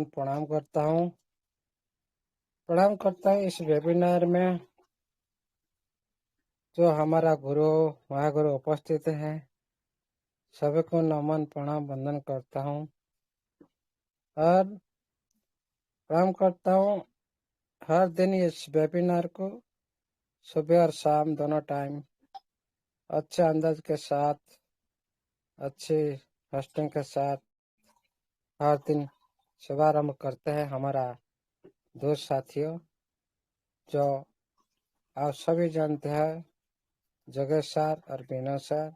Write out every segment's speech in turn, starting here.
प्रणाम करता हूँ। इस वेबिनार में जो हमारा गुरु महागुरु उपस्थित हैं, सभी को नमन प्रणाम वंदन करता हूँ और प्रणाम करता हूँ। हर दिन इस वेबिनार को सुबह और शाम दोनों टाइम अच्छे अंदाज के साथ, अच्छी होस्टिंग के साथ हर दिन शुभारंभ करते हैं हमारा दोस्त साथियों, जो आप सभी जानते हैं, जगेश सर और विनोद सर।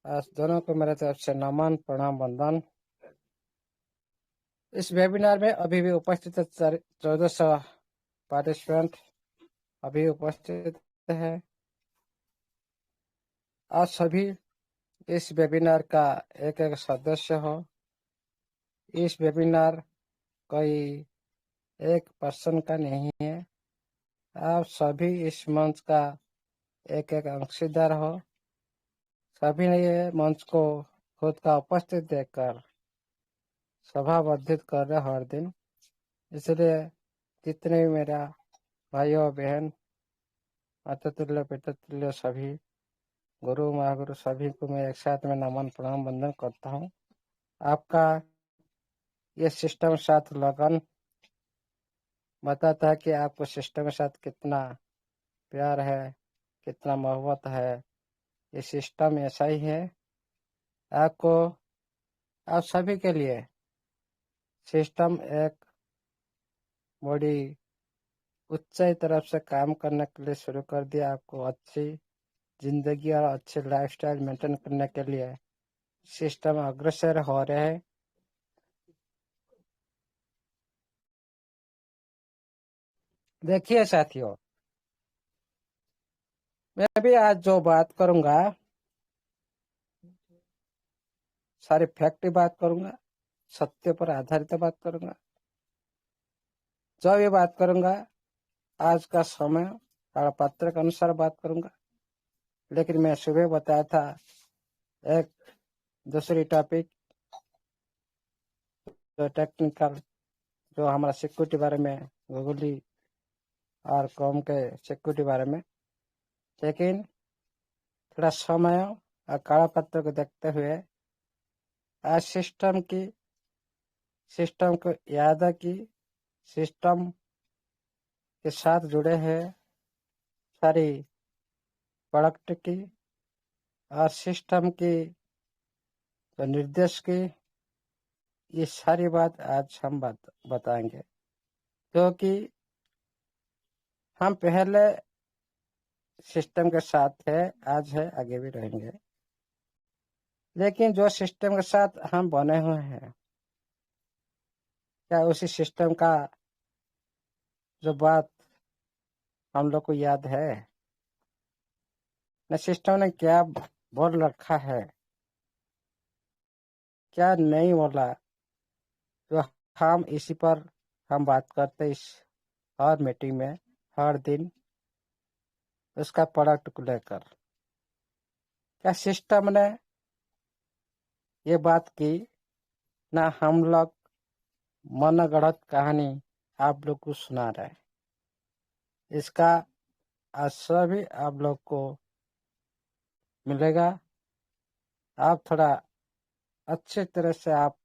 आज दोनों को मेरे तरफ से नमन प्रणाम वंदन। इस वेबिनार में अभी भी उपस्थित 1400 पार्टिसिपेंट अभी उपस्थित है। आज सभी इस वेबिनार का एक एक सदस्य हो। इस वेबिनार कोई एक पर्सन का नहीं है, आप सभी इस मंच का एक एक अंशीदार हो। सभी ने ये मंच को खुद का उपस्थित देखकर सभावर्धित कर रहे हर दिन। इसलिए जितने भी मेरा भाइयों बहन, माता तुल्य पिता तुल्य सभी गुरु महागुरु सभी को मैं एक साथ में नमन प्रणाम वंदन करता हूँ। आपका ये सिस्टम साथ लगन बताता है कि आपको सिस्टम के साथ कितना प्यार है, कितना मोहब्बत है। ये सिस्टम ऐसा ही है। आपको, आप सभी के लिए सिस्टम एक बड़ी ऊंचाई तरफ से काम करने के लिए शुरू कर दिया। आपको अच्छी जिंदगी और अच्छे लाइफस्टाइल मेंटेन करने के लिए सिस्टम अग्रसर हो रहे हैं। देखिए साथियों, मैं भी आज जो बात करूंगा सारी फैक्ट बात करूंगा, सत्य पर आधारित बात करूंगा। जो ये बात करूंगा आज का समय ताड़पत्र के अनुसार बात करूंगा। लेकिन मैं सुबह बताया था एक दूसरी टॉपिक, जो टेक्निकल, जो हमारा सिक्योरिटी बारे में, गूगली और कॉम के सिक्योरिटी बारे में। लेकिन थोड़ा समय और काला पत्र को देखते हुए आज सिस्टम को याद है कि सिस्टम के साथ जुड़े हैं सारी प्रोडक्ट की और सिस्टम की जो निर्देश की, ये सारी बात आज हम बताएंगे। क्योंकि हम पहले सिस्टम के साथ थे, आज है, आगे भी रहेंगे। लेकिन जो सिस्टम के साथ हम बने हुए हैं, क्या उसी सिस्टम का जो बात हम लोग को याद है? न सिस्टम ने क्या बोल रखा है, क्या नहीं बोला, तो हम इसी पर हम बात करते इस हर मीटिंग में, हर दिन उसका प्रोडक्ट को लेकर। क्या सिस्टम ने ये बात की? ना हम लोग मनगढ़ंत कहानी आप लोग को सुना रहे। इसका आश्रय भी आप लोग को मिलेगा। आप थोड़ा अच्छे तरह से आप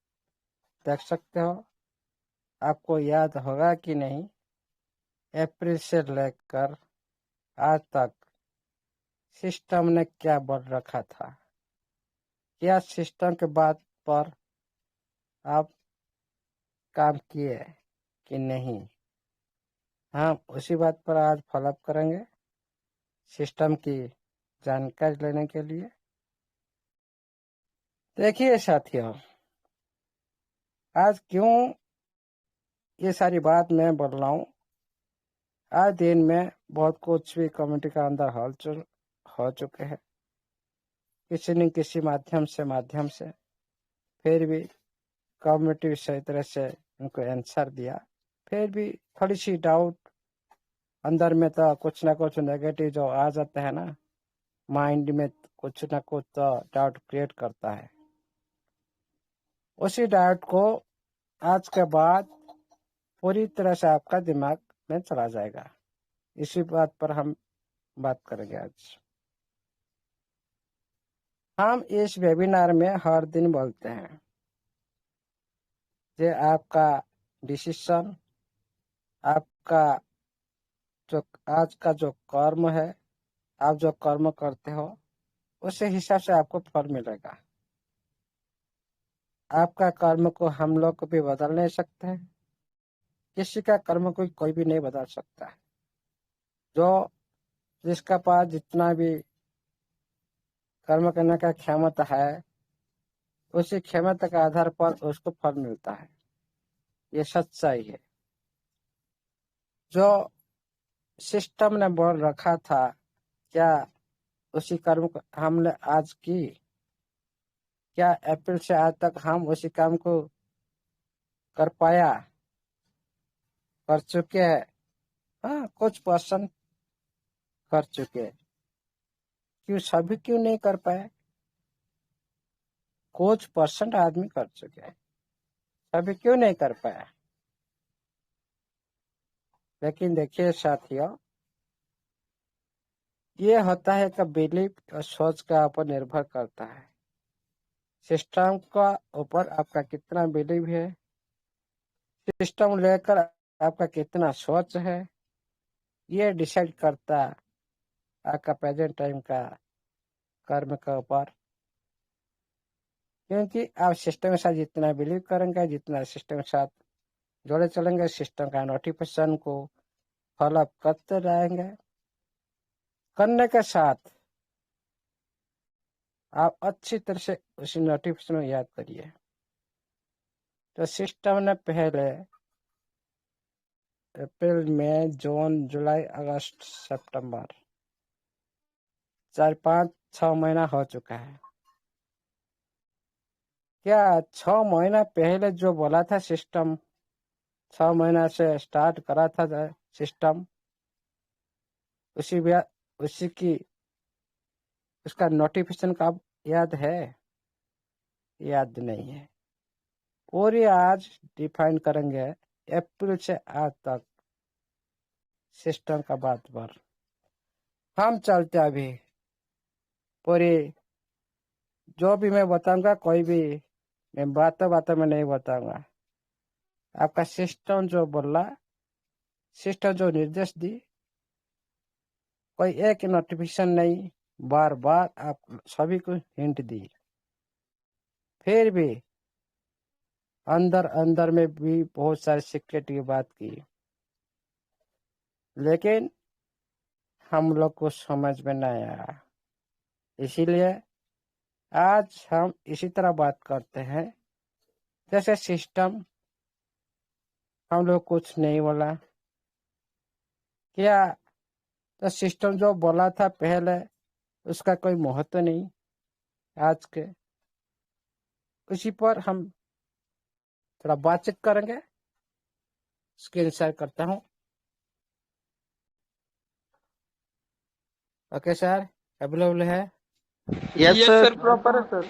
देख सकते हो। आपको याद होगा कि नहीं, अप्रैल से लेकर आज तक सिस्टम ने क्या बोल रखा था? क्या सिस्टम के बात पर आप काम किए कि नहीं? हम उसी बात पर आज फॉलोअप करेंगे सिस्टम की जानकारी लेने के लिए। देखिए साथियों, आज क्यों ये सारी बात मैं बोल रहा हूँ। आज दिन में बहुत कुछ भी कम्युनिटी का अंदर हलचल हो चुके हैं, किसी न किसी माध्यम से फिर भी कम्युनिटी सही तरह से उनको आंसर दिया। फिर भी थोड़ी सी डाउट अंदर में, तो कुछ ना कुछ नेगेटिव जो आ जाता है ना माइंड में, कुछ ना कुछ तो डाउट क्रिएट करता है। उसी डाउट को आज के बाद पूरी तरह से आपका दिमाग में चला जाएगा। इसी बात पर हम बात करेंगे आज। हम इस वेबिनार में हर दिन बोलते हैं कि आपका डिसीजन, आपका जो आज का जो कर्म है, आप जो कर्म करते हो उसी हिसाब से आपको फल मिलेगा। आपका कर्म को हम लोग भी बदल नहीं सकते हैं, किसी का कर्म कोई भी नहीं बदल सकता है। जो जिसका पास जितना भी कर्म करने का क्षमता है, उसी क्षमता के आधार पर उसको फल मिलता है। ये सच्चाई है। जो सिस्टम ने बोल रखा था, क्या उसी कर्म को हमने आज की? क्या अप्रैल से आज तक हम उसी काम को कर पाया? कर चुके हैं। हाँ, कुछ पर्सन कर चुके हैं। क्यों सभी क्यों नहीं कर पाए? कुछ परसेंट आदमी कर चुके हैं, सभी क्यों नहीं कर पाया? लेकिन देखिए साथियों, ये होता है कि बिलीफ और सोच का ऊपर निर्भर करता है। सिस्टम का ऊपर आपका कितना बिलीव है, सिस्टम लेकर आपका कितना सोच है, ये डिसाइड करता आपका प्रेजेंट टाइम का कर्म का ऊपर। क्योंकि आप सिस्टम के साथ जितना बिलीव करेंगे, जितना सिस्टम के साथ जोड़े चलेंगे, सिस्टम का नोटिफिकेशन को फॉलो अप करते रहेंगे। करने के साथ आप अच्छी तरह से उसी नोटिफिकेशन को याद करिए। तो सिस्टम ने पहले अप्रैल, मई, जून, जुलाई, अगस्त, सितंबर 4-5-6 महीना हो चुका है। क्या 6 महीना पहले जो बोला था सिस्टम, 6 महीना से स्टार्ट करा था सिस्टम, उसी की उसका नोटिफिकेशन का याद है? याद नहीं है। पूरी आज डिफाइन करेंगे अप्रैल से आज तक सिस्टम का बात पर। हम चलते अभी पूरी जो भी मैं बताऊंगा, कोई भी मैं बातों में नहीं बताऊंगा। आपका सिस्टम जो बोला, सिस्टम जो निर्देश दी, कोई एक नोटिफिकेशन नहीं, बार बार आप सभी को हिंट दी। फिर भी अंदर अंदर में भी बहुत सारे सीक्रेट की बात की, लेकिन हम लोग को समझ में नहीं आया। इसीलिए आज हम इसी तरह बात करते हैं जैसे सिस्टम हम लोग कुछ नहीं बोला। क्या तो सिस्टम जो बोला था पहले, उसका कोई महत्व नहीं आज के। उसी पर हम थोड़ा बातचीत करेंगे। स्क्रीन शेयर करता हूँ। ओके सर, अवेलेबल है? यस सर, प्रॉपर है सर।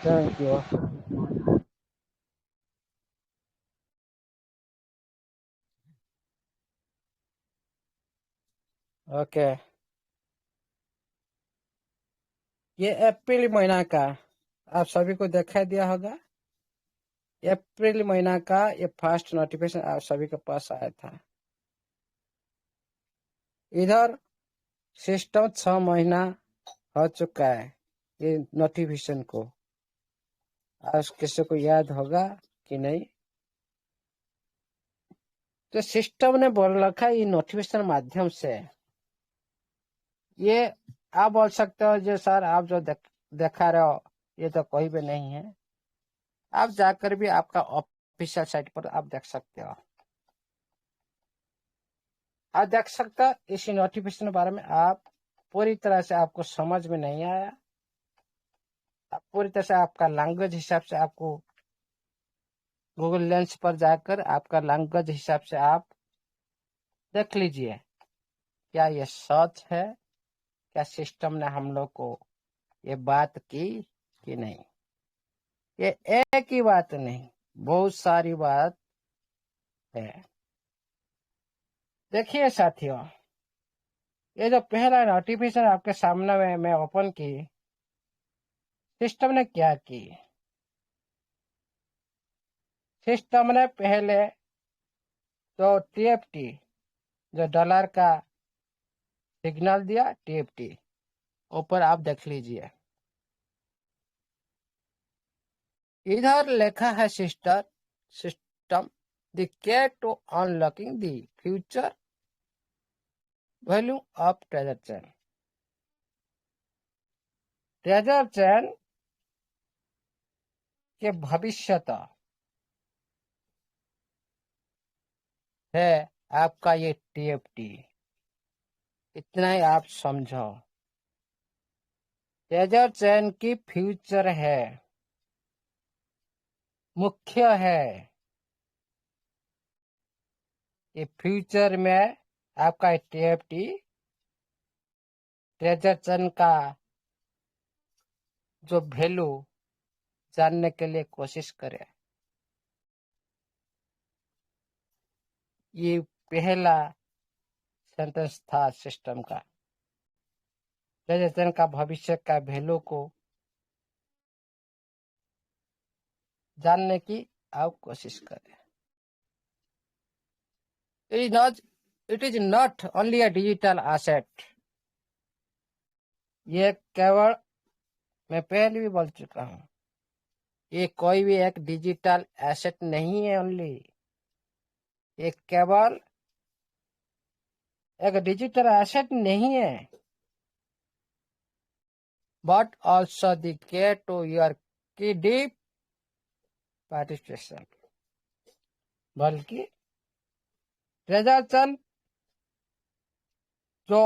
Thank you. ओके, ये अप्रैल महीना का आप सभी को दिखाई दिया होगा। अप्रैल महीना का ये फर्स्ट नोटिफिकेशन आप सभी के पास आया था। इधर सिस्टम 6 महीना हो चुका है ये नोटिफिकेशन को। आज किसी को याद होगा कि नहीं? तो सिस्टम ने बोल रखा है ये नोटिफिकेशन माध्यम से। ये आप बोल सकते हो जो सर आप जो दिखा रहे हो ये तो कोई भी नहीं है। आप जाकर भी आपका ऑफिशियल साइट पर आप देख सकते हो। आप देख सकते हो इसी नोटिफिकेशन के बारे में आप पूरी तरह से आपको समझ में नहीं आया। पूरी तरह से आपका लैंग्वेज हिसाब से आपको गूगल लेंस पर जाकर आपका लैंग्वेज हिसाब से आप देख लीजिए क्या ये सच है, क्या सिस्टम ने हम लोग को ये बात की कि नहीं। ये एक ही बात नहीं, बहुत सारी बात है। देखिए साथियों, ये जो पहला नोटिफिकेशन आपके सामने में मैं ओपन की, सिस्टम ने क्या की? सिस्टम ने पहले तो टीएफटी, जो डॉलर का सिग्नल दिया, टीएफटी ऊपर आप देख लीजिए। इधर लिखा है system the key to unlocking the future value of treasure chain. Treasure chain के भविष्यता है आपका ये टीएफटी। इतना ही आप समझो। ट्रेजर चेन की फ्यूचर है, मुख्य है। ये फ्यूचर में आपका टीएफटी ट्रेजर चेन का जो वैल्यू जानने के लिए कोशिश करे। ये पहला सेंटेंस था सिस्टम का। ट्रेजर चेन का भविष्य का वैल्यू को जानने की आप कोशिश करें। It is not only a digital asset. ये केवल, मैं पहले भी बोल चुका हूँ, ये कोई भी एक डिजिटल एसेट नहीं है। ओनली ये केवल एक डिजिटल एसेट नहीं है, but also the key to your की डीप पार्टिसिपेशन। बल्कि ट्रेजर चेन जो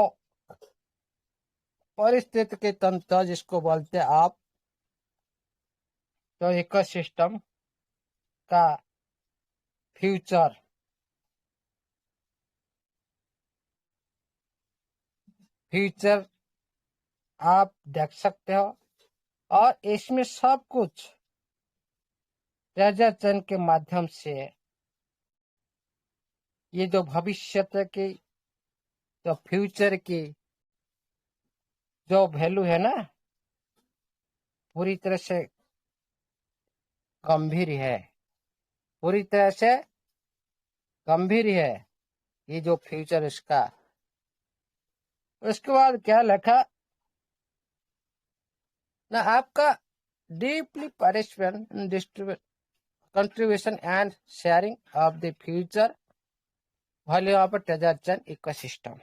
परिस्थिति तंत्र जिसको बोलते आप, तो इकोसिस्टम का फ्यूचर आप देख सकते हो। और इसमें सब कुछ ट्रेजर चेन के माध्यम से ये जो भविष्य की, जो फ्यूचर की जो वैल्यू है ना, पूरी तरह से गंभीर है। पूरी तरह से गंभीर है ये जो फ्यूचर इसका। उसके बाद क्या लिखा ना, आपका deeply participation contribution and sharing of the future value of treasure chain ecosystem।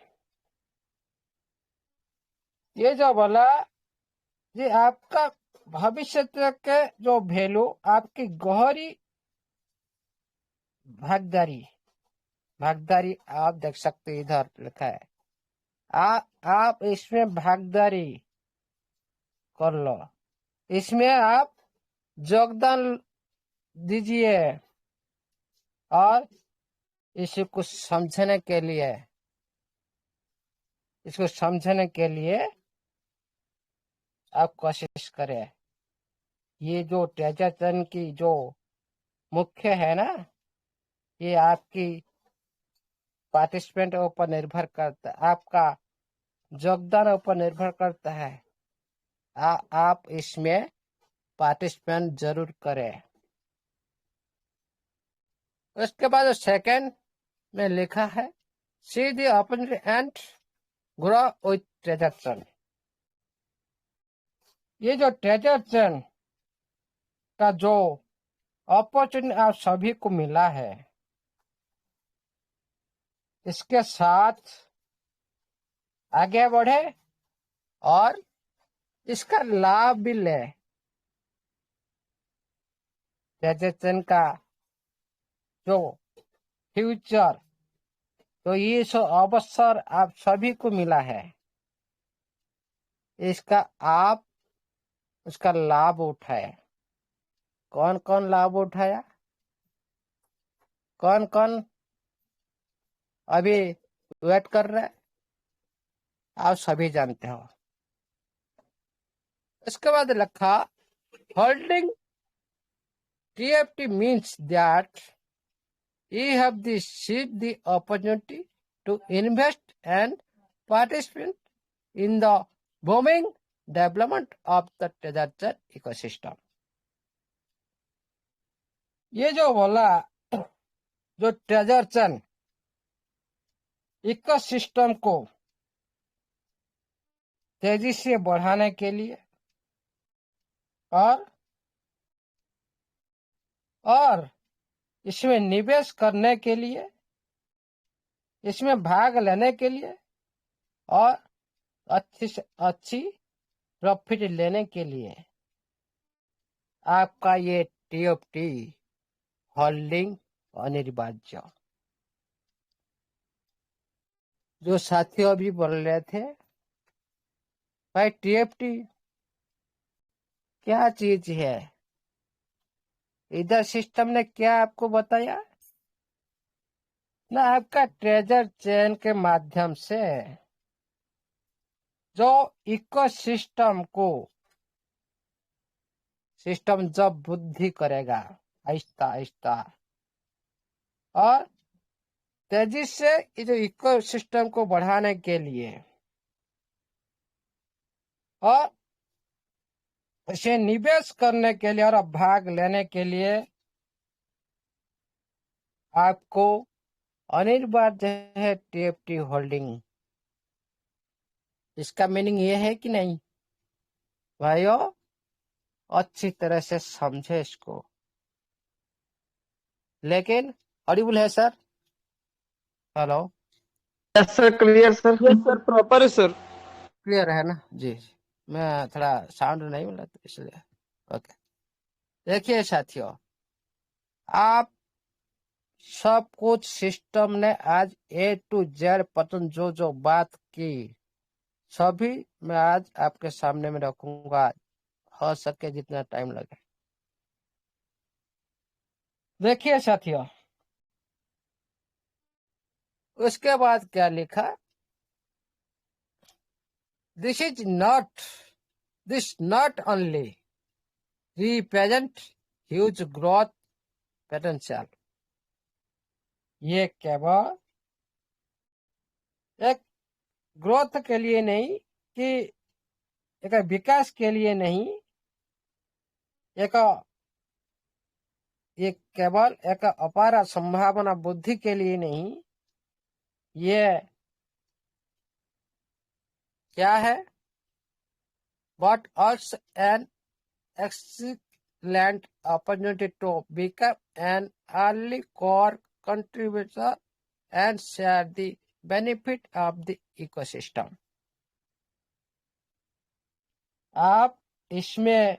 ये जो बोला, ये आपका भविष्य के जो वैल्यू, आपकी गहरी भागीदारी आप देख सकते हैं। इधर लिखा है आप इसमें भागीदारी कर लो, इसमें आप योगदान दीजिए। और इसको समझने के लिए आप कोशिश करें। ये जो ट्रेजर चेन की जो मुख्य है ना, ये आपकी पार्टिसिपेंट ऊपर निर्भर करता है, आपका योगदान ऊपर निर्भर करता है। आप इसमें पार्टिसिपेंट जरूर करें। उसके बाद सेकंड में लिखा है see the opportunity and grow with treasure chain. ये जो ट्रेजर चेन का जो अपॉर्चुनिटी आप सभी को मिला है, इसके साथ आगे बढ़े और इसका लाभ भी ले। ट्रेजर चेन का जो फ्यूचर, तो ये सो अवसर आप सभी को मिला है, इसका आप उसका लाभ उठाए। कौन कौन लाभ उठाया, कौन कौन अभी वेट कर रहे, आप सभी जानते हो। इसके बाद लिखा holding TFT means that you have seized the opportunity to invest and participate in the booming development of the treasure chest ecosystem. ये जो बोला, जो ट्रेजर चैन इकोसिस्टम को तेजी से बढ़ाने के लिए और इसमें निवेश करने के लिए, इसमें भाग लेने के लिए और अच्छी से अच्छी प्रॉफिट लेने के लिए आपका ये TFT होल्डिंग अनिवार्य। जो साथियों अभी बोल रहे थे, भाई TFT क्या चीज है, इधर सिस्टम ने क्या आपको बताया ना, आपका ट्रेजर चेन के माध्यम से जो इकोसिस्टम को सिस्टम जब वृद्धि करेगा आहिस्ता आहिस्ता और तेजी से ये जो इकोसिस्टम को बढ़ाने के लिए और इसे निवेश करने के लिए और भाग लेने के लिए आपको अनिवार्य है TFT होल्डिंग। इसका मीनिंग ये है कि नहीं भाइयों, अच्छी तरह से समझे इसको। लेकिन ऑडिबल है sir? Hello, yes sir, clear sir. Yes sir, proper है सर। क्लियर है ना जी? मैं थोड़ा साउंड नहीं मिला तो इसलिए। ओके, देखिए साथियों, आप सब कुछ सिस्टम ने आज A to Z पतन जो बात की सभी मैं आज आपके सामने में रखूंगा, हो सके जितना टाइम लगे। देखिए साथियों, उसके बाद क्या लिखा, this not only represent huge growth potential, ये केवल एक ग्रोथ के लिए नहीं कि एक विकास के लिए नहीं, ये केवल एक अपार संभावना बुद्धि के लिए नहीं, ये क्या है, but also an excellent opportunity to become an early core contributor and share the benefit of the ecosystem। आप इसमें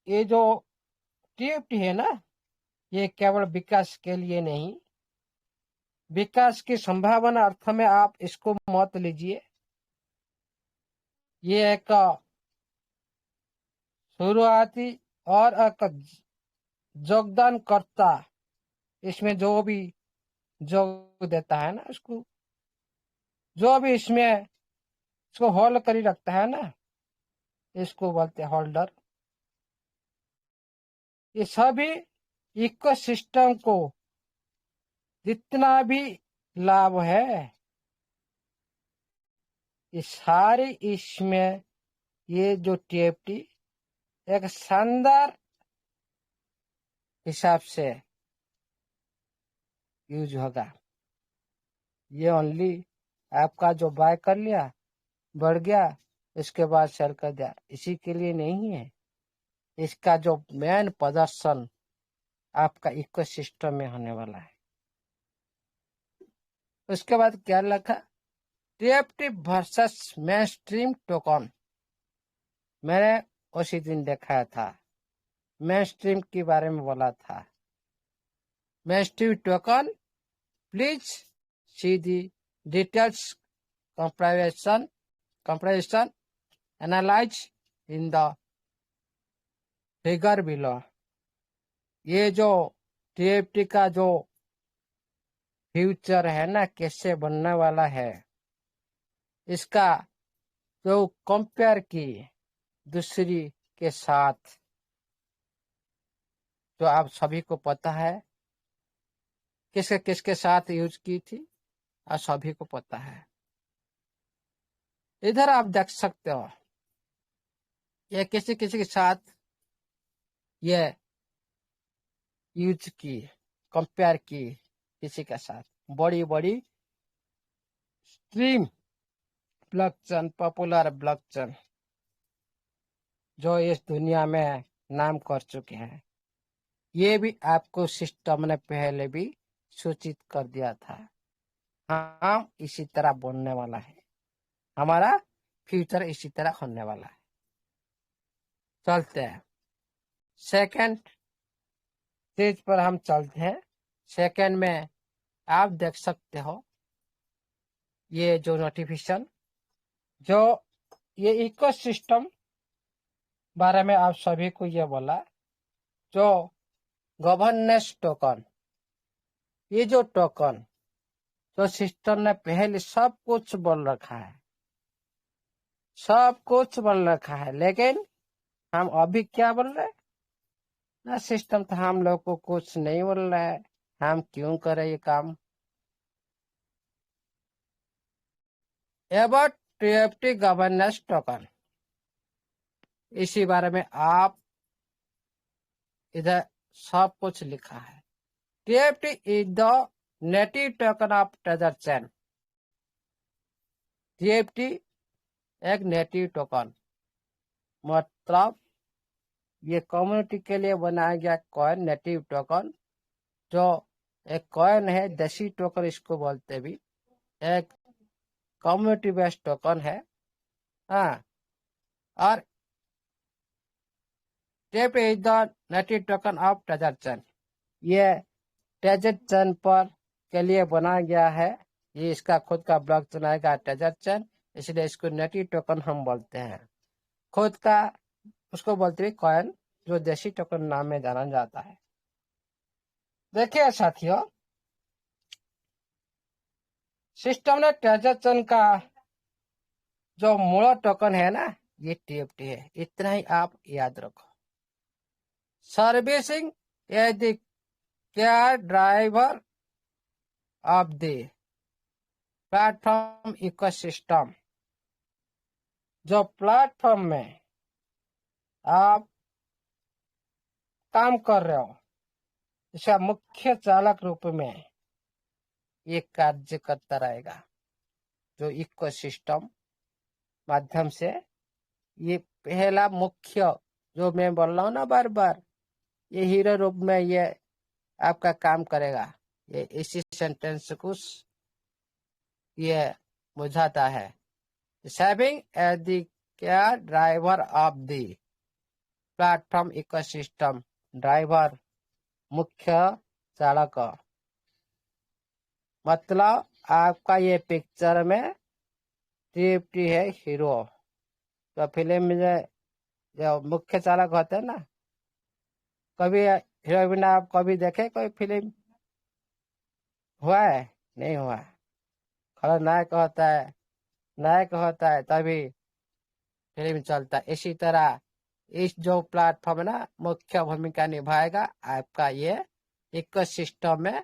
ये जो TFT है ना, ये केवल विकास के लिए नहीं, विकास की संभावना अर्थ में आप इसको मत लीजिए। ये एक शुरुआती और एक योगदान करता, इसमें जो भी जोग देता है ना, उसको जो भी इसमें इसको होल्ड कर रखता है ना, इसको बोलते हैं होल्डर। ये सभी इकोसिस्टम को जितना भी लाभ है, ये सारे इसमें ये जो TFT एक शानदार हिसाब से यूज होगा। ये ओनली आपका जो बाय कर लिया, बढ़ गया, इसके बाद सेल कर दिया, इसी के लिए नहीं है। इसका जो मेन प्रदर्शन आपका इकोसिस्टम में होने वाला है। उसके बाद क्या लिखा, TFT versus main stream token. मैंने उसी दिन देखा था, मेन स्ट्रीम के बारे में बोला था। Main stream token, please see the details comparison analyze in the figure below। ये जो TFT का जो फ्यूचर है ना, कैसे बनने वाला है, इसका जो कंपेयर की दूसरी के साथ जो आप सभी को पता है, किसके किसके साथ यूज की थी, और सभी को पता है। इधर आप देख सकते हो, ये किसी किसी के साथ ये यूज की, कंपेयर की किसी के साथ। बड़ी बड़ी स्ट्रीम ब्लॉकचेन, पॉपुलर ब्लॉकचेन जो इस दुनिया में नाम कर चुके हैं, ये भी आपको सिस्टम ने पहले भी सूचित कर दिया था। हम इसी तरह बनने वाला है, हमारा फ्यूचर इसी तरह होने वाला है। चलते हैं सेकंड स्टेज पर, हम चलते हैं। सेकंड में आप देख सकते हो, ये जो नोटिफिकेशन, जो ये इकोसिस्टम बारे में आप सभी को ये बोला, जो गवर्नेंस टोकन, ये जो टोकन तो सिस्टम ने पहले सब कुछ बोल रखा है, सब कुछ बोल रखा है, लेकिन हम अभी क्या बोल रहे हैं ना, सिस्टम तो हम लोग को कुछ नहीं बोल रहा है, हम क्यों करें ये काम। अबाउट टीएफटी गवर्नेंस टोकन, इसी बारे में आप इधर सब कुछ लिखा है। TFT is the native token of treasure chain. TFT एक नेटिव टोकन, मतलब ये कम्युनिटी के लिए बनाया गया कॉइन, नेटिव टोकन, जो एक कॉइन है, देसी टोकन इसको बोलते भी, एक कम्युनिटी बेस्ड टोकन है। हाँ, और tape is the native token of treasure chain, ये ट्रेजर चेन पर के लिए बनाया गया है। ये इसका खुद का ब्लॉक चलाएगा ट्रेजर चेन, इसलिए इसको नेटिव टोकन हम बोलते हैं। खुद का उसको बोलते हैं कॉइन, जो देसी टोकन नाम में जाना जाता है। देखिए साथियों, सिस्टम ने ट्रेजर चेन का जो मूल टोकन है ना, ये टीएफटी है, इतना ही आप याद रखो। Servicing as the care driver of the platform ecosystem, जो प्लेटफॉर्म में आप काम कर रहे हो, इसका मुख्य चालक रूप में ये कार्य करता रहेगा। जो इकोसिस्टम माध्यम से, ये पहला मुख्य, जो मैं बोल रहा हूँ ना बार बार, ये हीरो रूप में ये आपका काम करेगा। ये इसी सेंटेंस को ये बुझाता है। Serving as the care driver of the platform ecosystem, driver मुख्य चालक, मतलब आपका ये पिक्चर में टीएफटी है हीरो। तो फिल्म में जो मुख्य चालक होते हैं ना, कभी हीरोइन आप कभी देखे कोई फिल्म, हुआ है? नहीं हुआ। खलनायक होता है, नायक होता है, तभी फिल्म चलता है। इसी तरह इस जो प्लेटफॉर्म है ना, मुख्य भूमिका निभाएगा आपका ये इकोसिस्टम में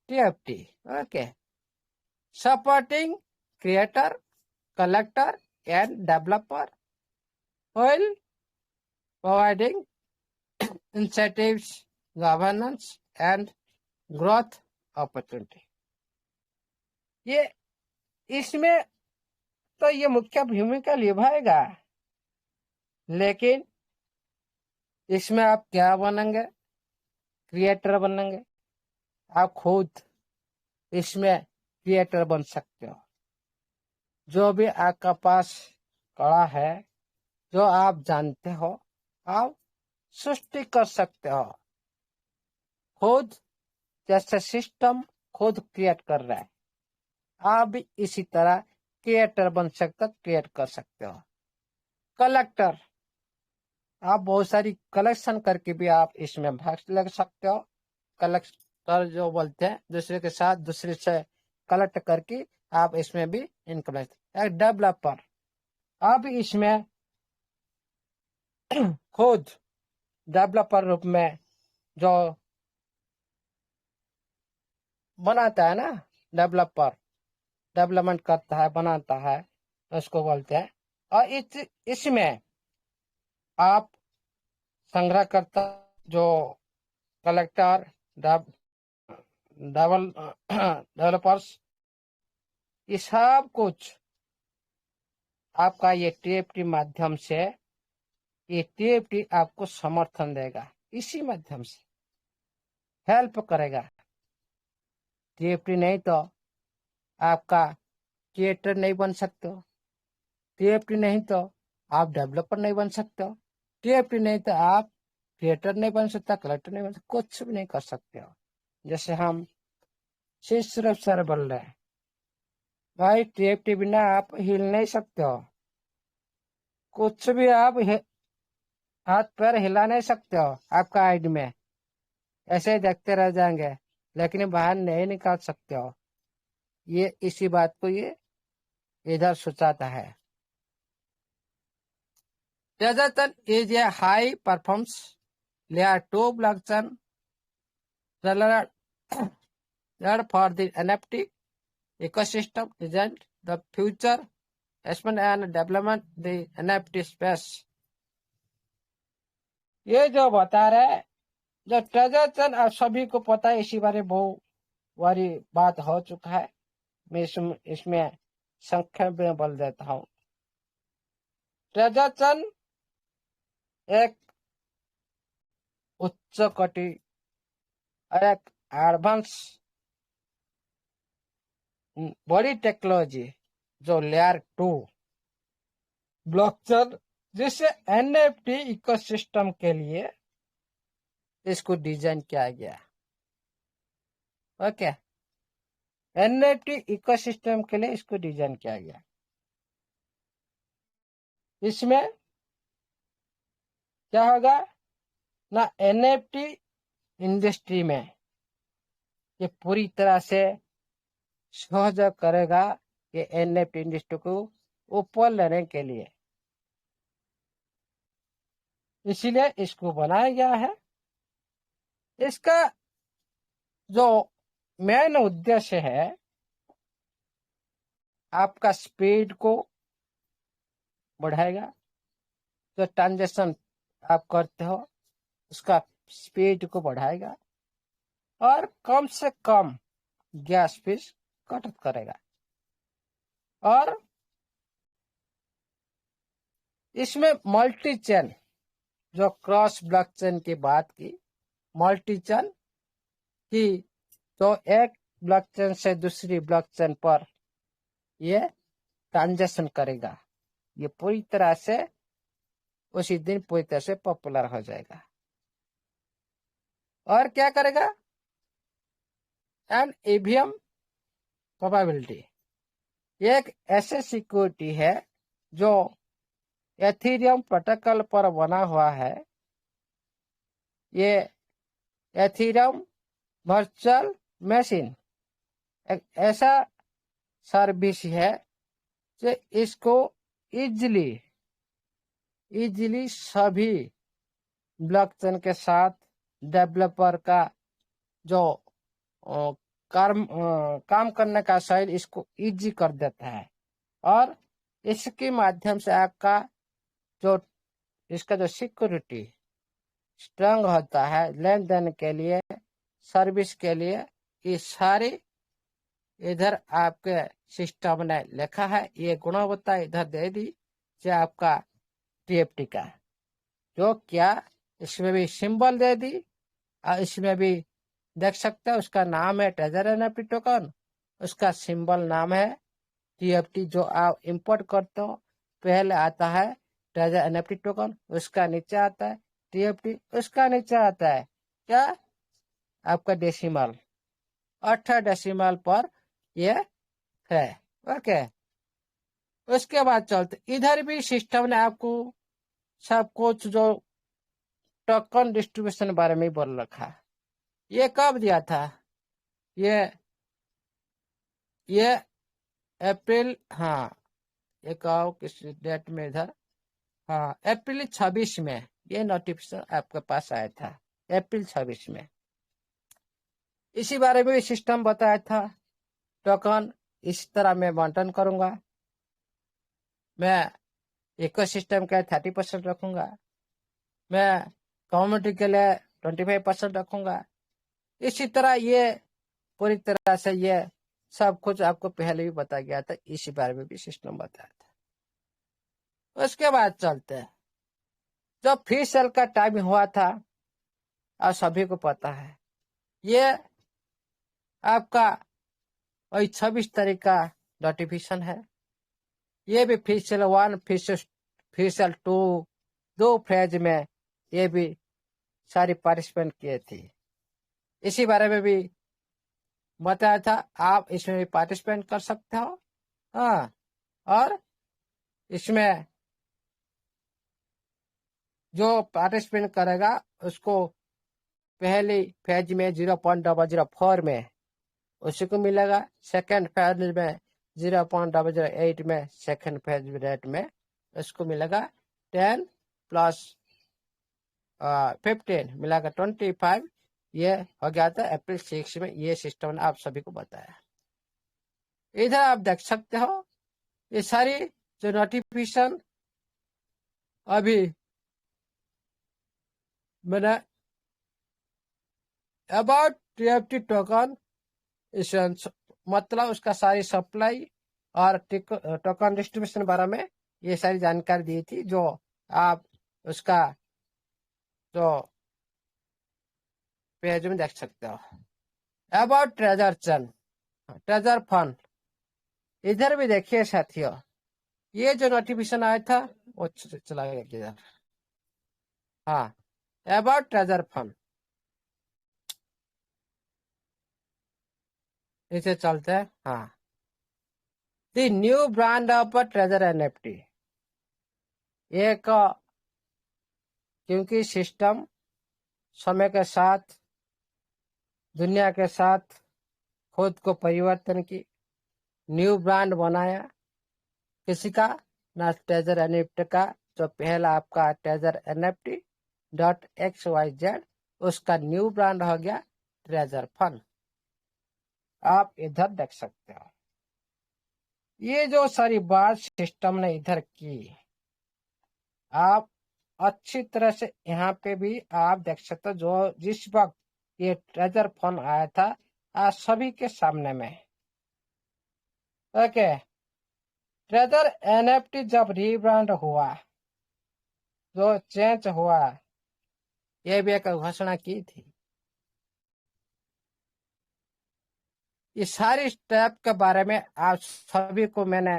TFT. Okay, supporting creator, collector end developer, while providing incentives, governance and growth opportunity। ये इसमें तो ये मुख्य भूमिका निभाएगा, लेकिन इसमें आप क्या बनेंगे? क्रिएटर बनेंगे। आप खुद इसमें क्रिएटर बन सकते हो। जो भी आपका पास कला है, जो आप जानते हो, आप सृष्टि कर सकते हो खुद। जैसे सिस्टम खुद क्रिएट कर रहा है, आप भी इसी तरह क्रिएटर बन सकते, क्रिएट कर सकते हो। कलेक्टर, आप बहुत सारी कलेक्शन करके भी आप इसमें भाग ले सकते हो। कलेक्टर जो बोलते हैं, दूसरे के साथ दूसरे से कलेक्ट करके आप इसमें भी इनकम। एक डेवलपर, आप इसमें खुद डेवलपर रूप में जो बनाता है ना, डेवलपर, डेवलपमेंट करता है, बनाता है, उसको बोलते हैं। और इसमें आप संग्रहकर्ता, जो कलेक्टर, डेवलपर्स, ये सब कुछ आपका ये टीएफटी माध्यम से, ये टीएफटी आपको समर्थन देगा, इसी माध्यम से हेल्प करेगा। टीएफटी नहीं तो आपका क्रिएटर नहीं बन सकते हो, टीएफटी नहीं तो आप डेवलपर नहीं बन सकते हो, टीएफटी नहीं तो आप क्रिएटर नहीं बन सकता, कलेक्टर नहीं बन सकता, कुछ भी नहीं कर सकते हो। जैसे हम सिर्फ सर बोल रहे हैं, भाई टीएफटी बिना आप हिल नहीं सकते हो, कुछ भी आप हाथ पैर हिला नहीं सकते हो आपका आईडी में, ऐसे ही देखते रह जाएंगे, लेकिन बाहर नहीं निकाल सकते हो। ये इसी बात को ये इधर सोचाता है। Tejaton is a high performance layer 2 blockchain related for the NFT ecosystem designed the future expansion and development the NFT space। ये जो बता रहे हैं, जो ट्रेजर आप सभी को पता है, इसी बारे बहुत बारी बात हो चुका है। मैं इसमें संक्षेप में बोल देता हूँ। ट्रेजर एक उच्च कोटि, एक एडवांस बड़ी टेक्नोलॉजी, जो लेयर 2 ब्लॉकचेन, जिसे एनएफटी इकोसिस्टम के लिए इसको डिजाइन किया गया। ओके, एनएफटी इकोसिस्टम के लिए इसको डिजाइन किया गया। इसमें क्या होगा ना, एनएफटी इंडस्ट्री में ये पूरी तरह से सहयोग करेगा ये एनएफटी इंडस्ट्री को ऊपर लेने के लिए, इसीलिए इसको बनाया गया है। इसका जो मेन उद्देश्य है, आपका स्पीड को बढ़ाएगा, जो ट्रांजेक्शन आप करते हो उसका स्पीड को बढ़ाएगा, और कम से कम गैस फीस कट करेगा। और इसमें मल्टी चेन, जो क्रॉस ब्लॉकचेन की बात की, मल्टी चेन की, तो एक ब्लॉकचेन से दूसरी ब्लॉकचेन पर ये ट्रांजेक्शन करेगा, ये पूरी तरह से उसी दिन पूरी तरह से पॉपुलर हो जाएगा। और क्या करेगा, एन ईवीएम प्रोबेबिलिटी, एक ऐसे सिक्योरिटी है जो एथेरियम प्रोटोकॉल पर बना हुआ है। ये एथेरियम वर्चुअल मशीन एक ऐसा सर्विस है जो इसको इजीली सभी ब्लॉकचेन के साथ डेवलपर का जो काम करने का शैली इसको इजी कर देता है। और इसके माध्यम से आपका जो इसका जो सिक्योरिटी स्ट्रांग होता है लेन देन के लिए, सर्विस के लिए, ये सारी इधर आपके सिस्टम ने लिखा है, ये गुणवत्ता इधर दे दी जो आपका टीएफटी का, जो क्या इसमें भी सिंबल दे दी, और इसमें भी देख सकते हैं उसका नाम है ट्रेजर एनएफटी टोकन, उसका सिंबल नाम है टीएफटी। जो आप इंपोर्ट करते हो पहले आता है ट्रेजर एनएफटी टोकन, उसका नीचे आता है टीएफटी, उसका नीचे आता है क्या, आपका डेसिमल, 8 डेसिमल पर ये है। ओके, उसके बाद चलते इधर भी सिस्टम ने आपको सब कुछ जो टोकन डिस्ट्रीब्यूशन बारे में बोल रखा है। ये कब दिया था, ये अप्रैल, हाँ एक आओ किस डेट में इधर, हाँ अप्रैल 26 में ये नोटिफिकेशन आपके पास आया था, अप्रैल 26 में। इसी बारे में सिस्टम बताया था। टोकन इस तरह मैं बंटन करूंगा। मैं इकोसिस्टम का 30% रखूंगा, मैं कम्युनिटी के लिए 25% रखूंगा। इसी तरह ये पूरी तरह से ये सब कुछ आपको पहले भी बताया गया था, इसी बारे में भी सिस्टम बताया था। उसके बाद चलते हैं, जब फ्री सेल का टाइम हुआ था, आप सभी को पता है, ये आपका वही 26 तारीख का नोटिफिकेशन है। ये भी free sale 1, free sale 2, 2 phase में ये भी सारी पार्टिसिपेंट किए थे। इसी बारे में भी बताया था, आप इसमें भी पार्टिसिपेंट कर सकते हो। हाँ, और इसमें जो पार्टिसिपेंट करेगा उसको पहली फेज में 0.004 में उसी को मिलेगा, सेकंड फेज में 0.008 में सेकंड फेज रेट में उसको मिलेगा, 10 प्लस 15 मिलाकर 25। ये हो गया था अप्रैल 6 में। ये सिस्टम ने आप सभी को बताया। इधर आप देख सकते हो ये सारी जो नोटिफिकेशन अभी मैंने अबाउट टीएफटी टोकन इशेंस, मतलब उसका सारी सप्लाई और टोकन डिस्ट्रीब्यूशन बारे में ये सारी जानकारी दी थी, जो आप उसका जो पेज में देख सकते हो। About treasure chain, treasure fund, इधर भी देखिए साथियों, ये जो नोटिफिकेशन आया था वो चला गया किधर। हाँ, अबाउट ट्रेजर फंड, इसे चलते हैं। हाँ, the new brand of treasure NFT. एक क्योंकि सिस्टम समय के साथ, दुनिया के साथ खुद को परिवर्तन की, न्यू ब्रांड बनाया किसी का ना, ट्रेजर एनएफटी का। जो पहला आपका ट्रेजर एनएफटी .xyz, उसका न्यू ब्रांड हो गया ट्रेजर फंड। आप इधर देख सकते हो, ये जो सारी बात सिस्टम ने इधर की, आप अच्छी तरह से यहाँ पे भी आप देख सकते हो। जो जिस वक्त ये ट्रेजर फंड आया था, आज सभी के सामने में। ओके, ट्रेजर एनएफटी जब रीब्रांड हुआ, जो चेंज हुआ, ये भी एक घोषणा की थी। इस सारी स्टेप के बारे में आप सभी को मैंने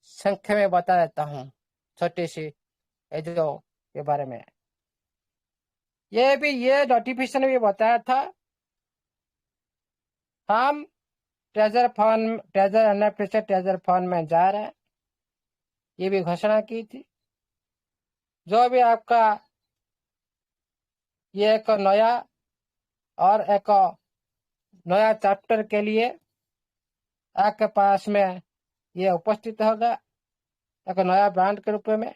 संक्षेप में बता देता हूँ, छोटी सी जो के बारे में। ये नोटिफिकेशन भी बताया था, हम ट्रेजर एनएफटी से ट्रेजर फंड में जा रहे हैं, ये भी घोषणा की थी। जो भी आपका ये एक नया चैप्टर के लिए आपके पास में ये उपस्थित होगा, एक नया ब्रांड के रूप में।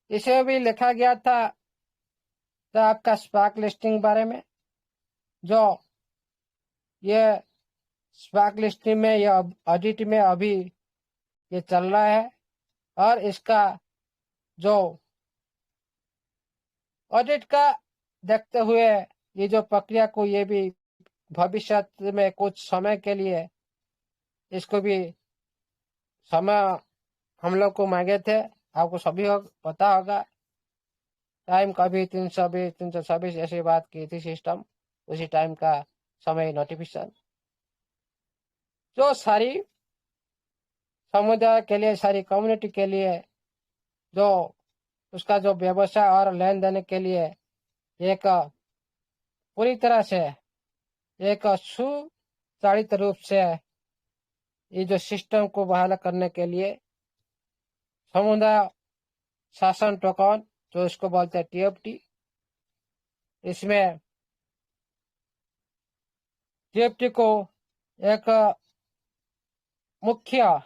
इसे भी लिखा गया था तो आपका स्पार्क लिस्टिंग बारे में, जो ये स्पार्क लिस्टिंग में, ये ऑडिट में अभी ये चल रहा है, और इसका जो ऑडिट का देखते हुए ये जो प्रक्रिया को, ये भी भविष्य में कुछ समय के लिए इसको भी समय हम लोग को मांगे थे। आपको सभी पता होगा, टाइम कभी 320, 326 ऐसी बात की थी सिस्टम, उसी टाइम का समय नोटिफिकेशन, जो सारी समुदाय के लिए, सारी कम्युनिटी के लिए, जो उसका जो व्यवसाय और लेन देन के लिए एक पूरी तरह से एक सुचालित रूप से ये जो सिस्टम को बहाल करने के लिए समुदाय शासन टोकन, जो इसको बोलते हैं टीएफटी, इसमें टीएफटी को एक मुख्य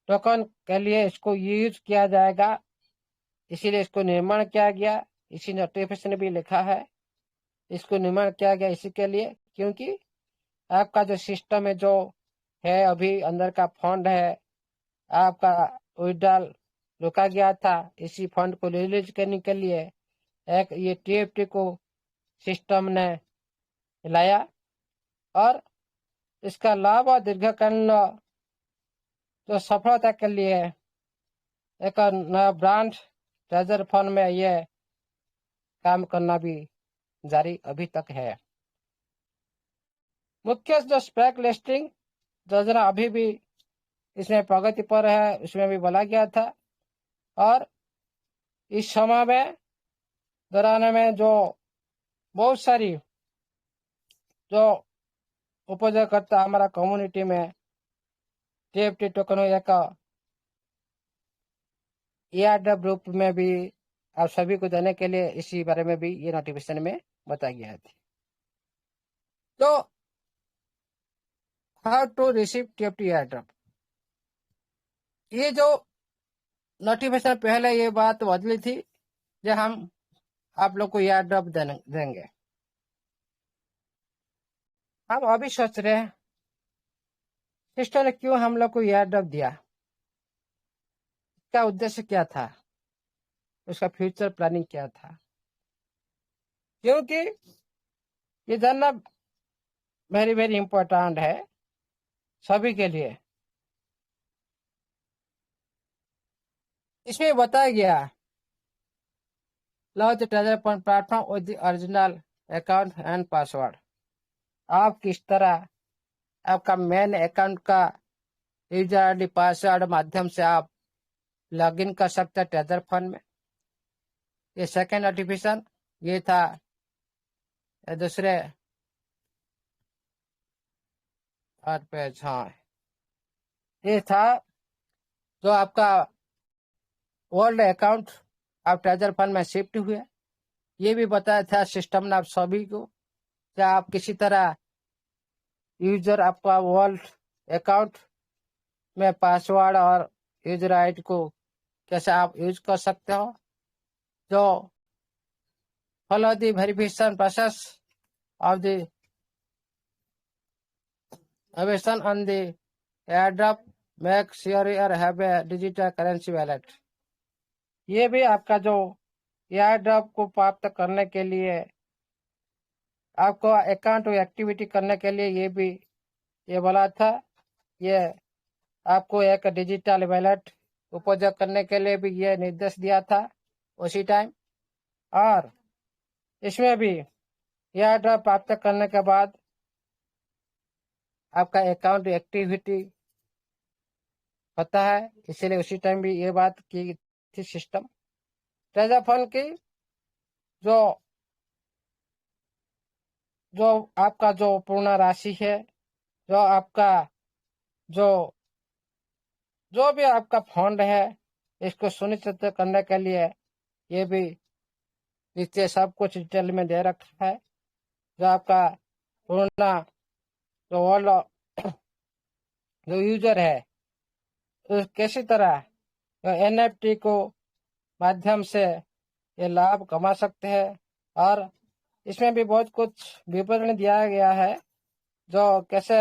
टोकन के लिए इसको यूज किया जाएगा, इसीलिए इसको निर्माण किया गया। इसी नोटिफिकेशन भी लिखा है। इसको निर्माण किया गया इसी के लिए, क्योंकि आपका जो सिस्टम है, जो है अभी अंदर का फंड है, आपका विड्रॉल रोका गया था। इसी फंड को रिलीज करने के लिए एक ये टीएफटी को सिस्टम ने लाया, और इसका लाभ और दीर्घकालीन जो सफलता के लिए एक नया ब्रांड ट्रेजर फंड में ये काम करना भी जारी अभी तक है। मुख्य जो स्पेक लिस्टिंग योजना अभी भी इसमें प्रगति पर है, उसमें भी बोला गया था। और इस समय में दौरान में जो बहुत सारी जो उपयोगकर्ता हमारा कम्युनिटी में टीएफटी टोकन एक एयरड्रॉप रूप में भी आप सभी को देने के लिए इसी बारे में भी ये नोटिफिकेशन में बताया गया है। तो how to receive TFT airdrop, ये जो नोटिफिकेशन पहले ये बात बदली थी जो हम आप लोग को एयरड्रॉप देंगे। हम अभी सोच रहे हैं सिस्टम ने क्यों हम लोग को एयरड्रॉप दिया, क्या उद्देश्य क्या था, उसका फ्यूचर प्लानिंग क्या था, क्योंकि ये जानना वेरी वेरी इंपॉर्टेंट है सभी के लिए। इसमें बताया गया launch the treasure fund platform with the original account and password. आप किस तरह आपका मेन अकाउंट का यूजर आईडी पासवर्ड माध्यम से आप लॉगिन कर सकते हैं ट्रेजर फंड में। ये सेकेंड नोटिफिकेशन ये था। दूसरे पेज, हाँ, ये था जो आपका ओल्ड अकाउंट आप ट्रेजर फंड में शिफ्ट हुए। ये भी बताया था सिस्टम ने आप सभी को कि आप किसी तरह यूजर आपका ओल्ड अकाउंट में पासवर्ड और यूजर आईडी को कैसे आप यूज कर सकते हो। जो follow the verification process of the version on the airdrop, make sure you have a digital currency wallet। ये भी आपका जो एयरड्रॉप को प्राप्त करने के लिए आपको अकाउंट एक्टिविटी करने के लिए ये भी ये बोला था, ये आपको एक डिजिटल वॉलेट उपयोग करने के लिए भी ये निर्देश दिया था उसी टाइम। और इसमें भी एयरड्रॉप प्राप्त करने के बाद आपका अकाउंट एक्टिविटी होता है, इसीलिए उसी टाइम भी ये बात की थी सिस्टम। ट्रेजर फंड की जो जो आपका जो पूर्ण राशि है, जो आपका जो जो भी आपका फंड है, इसको सुनिश्चित करने के लिए ये भी नीचे सब कुछ डिटेल में दे रखा है। जो आपका पूर्ण जो वर्ल्ड जो यूजर है तो किसी तरह एनएफटी को माध्यम से ये लाभ कमा सकते हैं। और इसमें भी बहुत कुछ विवरण दिया गया है जो कैसे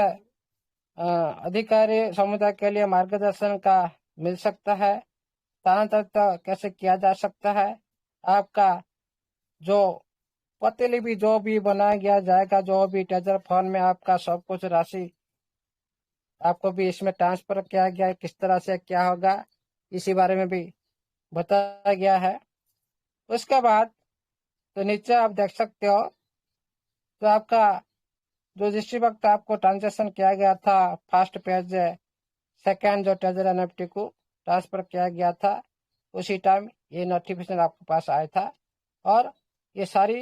अधिकारी समुदाय के लिए मार्गदर्शन का मिल सकता है, स्थानांतरित कैसे किया जा सकता है। आपका जो प्रतिलिपि जो भी बनाया गया जाएगा, जो भी ट्रेजर फंड में आपका सब कुछ राशि आपको भी इसमें ट्रांसफर किया गया है, किस तरह से क्या होगा इसी बारे में भी बताया गया है। उसके बाद तो नीचे आप देख सकते हो तो आपका जो जिस वक्त आपको ट्रांजेक्शन किया गया था फर्स्ट पेज सेकेंड जो ट्रेजर एनएफटी को ट्रांसफर किया गया था उसी टाइम ये नोटिफिकेशन आपके पास आया था। और ये सारी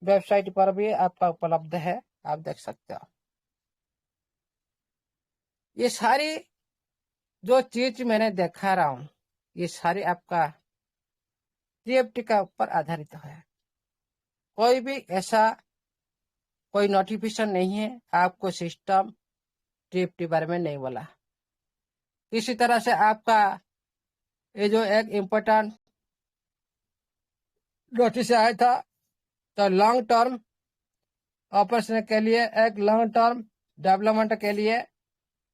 वेबसाइट पर भी आपका उपलब्ध है, आप देख सकते हो। ये सारी जो चीज मैंने देखा रहा हूँ ये सारी आपका टीएफटी का ऊपर आधारित है। कोई भी ऐसा कोई नोटिफिकेशन नहीं है आपको सिस्टम टीएफटी बारे में नहीं बोला। इसी तरह से आपका ये जो एक इम्पोर्टेंट नोटिस आया था। तो लॉन्ग टर्म ऑपरेशन के लिए, एक लॉन्ग टर्म डेवलपमेंट के लिए,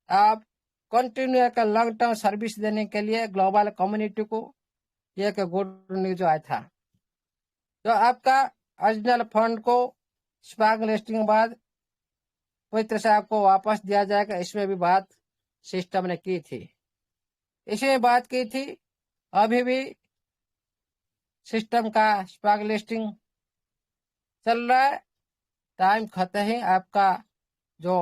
आप कंटिन्यू एक लॉन्ग टर्म सर्विस देने के लिए ग्लोबल कम्युनिटी को ये एक गुड न्यूज आया था। तो आपका ओरिजिनल फंड को स्पार्क लिस्टिंग के बाद पूरी तरह से आपको वापस दिया जाएगा, इसमें भी बात सिस्टम ने की थी। इसमें बात की थी अभी भी सिस्टम का स्पार्क लिस्टिंग चल रहा है, टाइम खत्म ही आपका जो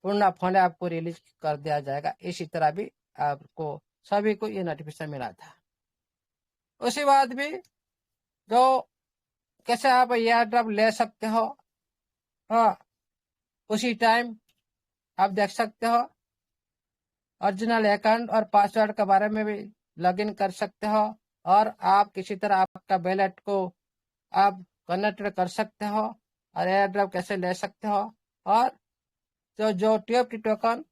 पूर्ण फंड आपको रिलीज कर दिया जाएगा। इसी तरह भी आपको सभी को ये नोटिफिकेशन मिला था। उसी बाद भी जो कैसे आप एयर ड्रॉप ले सकते हो, हाँ उसी टाइम आप देख सकते हो। ओरिजिनल अकाउंट और पासवर्ड के बारे में भी लॉगिन कर सकते हो, और आप किसी तरह आपका वैलेट को आप कनेक्ट कर सकते हो और एयर ड्रॉप कैसे ले सकते हो। और जो TFT token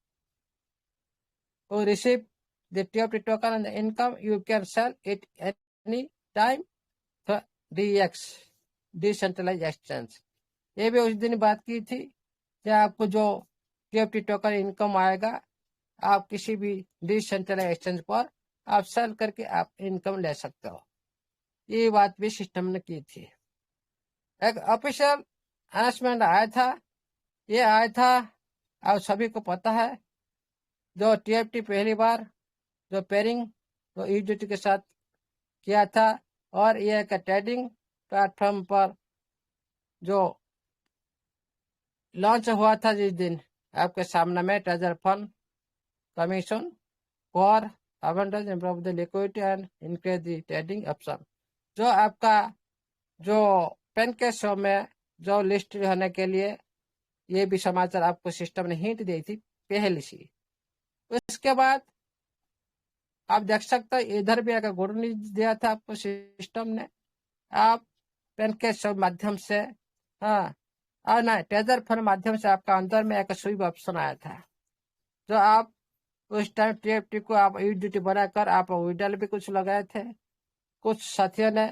who receive the TFT token and the income, you can sell it any time to DX, decentralise exchange. ये भी उस दिन बात की थी कि आपको जो TFT टोकन इनकम आएगा, आप किसी भी डिसेंट्रलाइज एक्सचेंज पर आप सेल करके आप इनकम ले सकते हो। ये बात भी सिस्टम ने की थी। एक ऑफिशियल अनाउंसमेंट आया था, ये आया था, आप सभी को पता है, जो TFT पहली बार जो पेयरिंग तो USDT के साथ किया था, और ये एक ट्रेडिंग प्लेटफॉर्म पर जो लॉन्च हुआ था जिस दिन आपके सामने में treasure fund commission for advantage improve the liquidity and increase the trading option, जो आपका जो पेनकेक शो में जो लिस्ट होने के लिए ये भी समाचार आपको सिस्टम ने हिंट दी थी पहले से। उसके बाद आप देख सकते हो इधर भी एक गुड न्यूज दिया था आपको सिस्टम ने। आप पेनकेक शो माध्यम से, हाँ और ना ट्रेजर फंड माध्यम से आपका अंदर में एक स्वीप ऑप्शन आया था, जो आप उस टाइम TFT को आप USDT बनाकर आप विड्रॉल भी कुछ लगाए थे। कुछ साथियों ने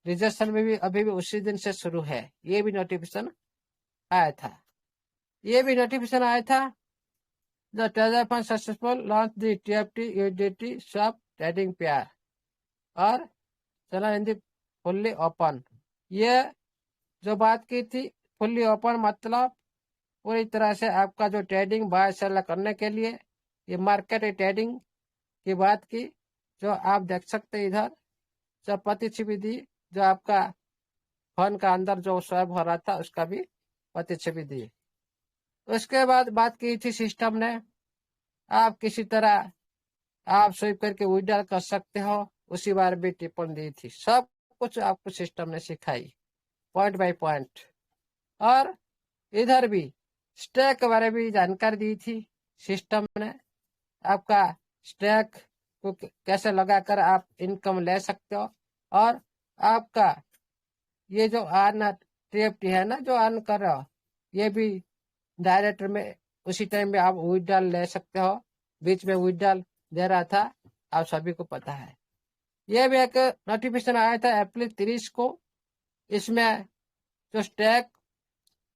रिजर्वेशन में भी अभी भी उसी दिन से शुरू है, ये भी नोटिफिकेशन आया था। ये भी नोटिफिकेशन आया था, the treasure fund successful launch the TFT USDT swap trading pair और चला इन दी फुल्ली ओपन। ये जो बात की थी फुल्ली ओपन मतलब पूरी तरह से आपका जो ट्रेडिंग बाय सेल करने के लिए ये मार्केट ट्रेडिंग की बात की, जो आप देख सकते हैं इधर जो प्रतिच्छवि दी, जो आपका फंड का अंदर जो स्वैप हो रहा था उसका भी प्रतिच्छवि दी। उसके बाद बात की थी सिस्टम ने, आप किसी तरह आप स्वीप करके विड्रॉल कर सकते हो, उसी बार भी टिप्पणी दी थी। सब कुछ आपको सिस्टम ने सिखाई पॉइंट बाय पॉइंट। और इधर भी स्टैक के बारे में जानकारी दी थी सिस्टम ने, आपका स्टैक को कैसे लगाकर आप इनकम ले सकते हो, और आपका ये जो अर्न TFT है ना जो अर्न कर रहे हो, ये भी डायरेक्ट में उसी टाइम में आप विड्रॉल ले सकते हो। बीच में विड्रॉल दे रहा था, आप सभी को पता है। ये भी एक नोटिफिकेशन आया था अप्रैल 30 को। इसमें जो स्टैक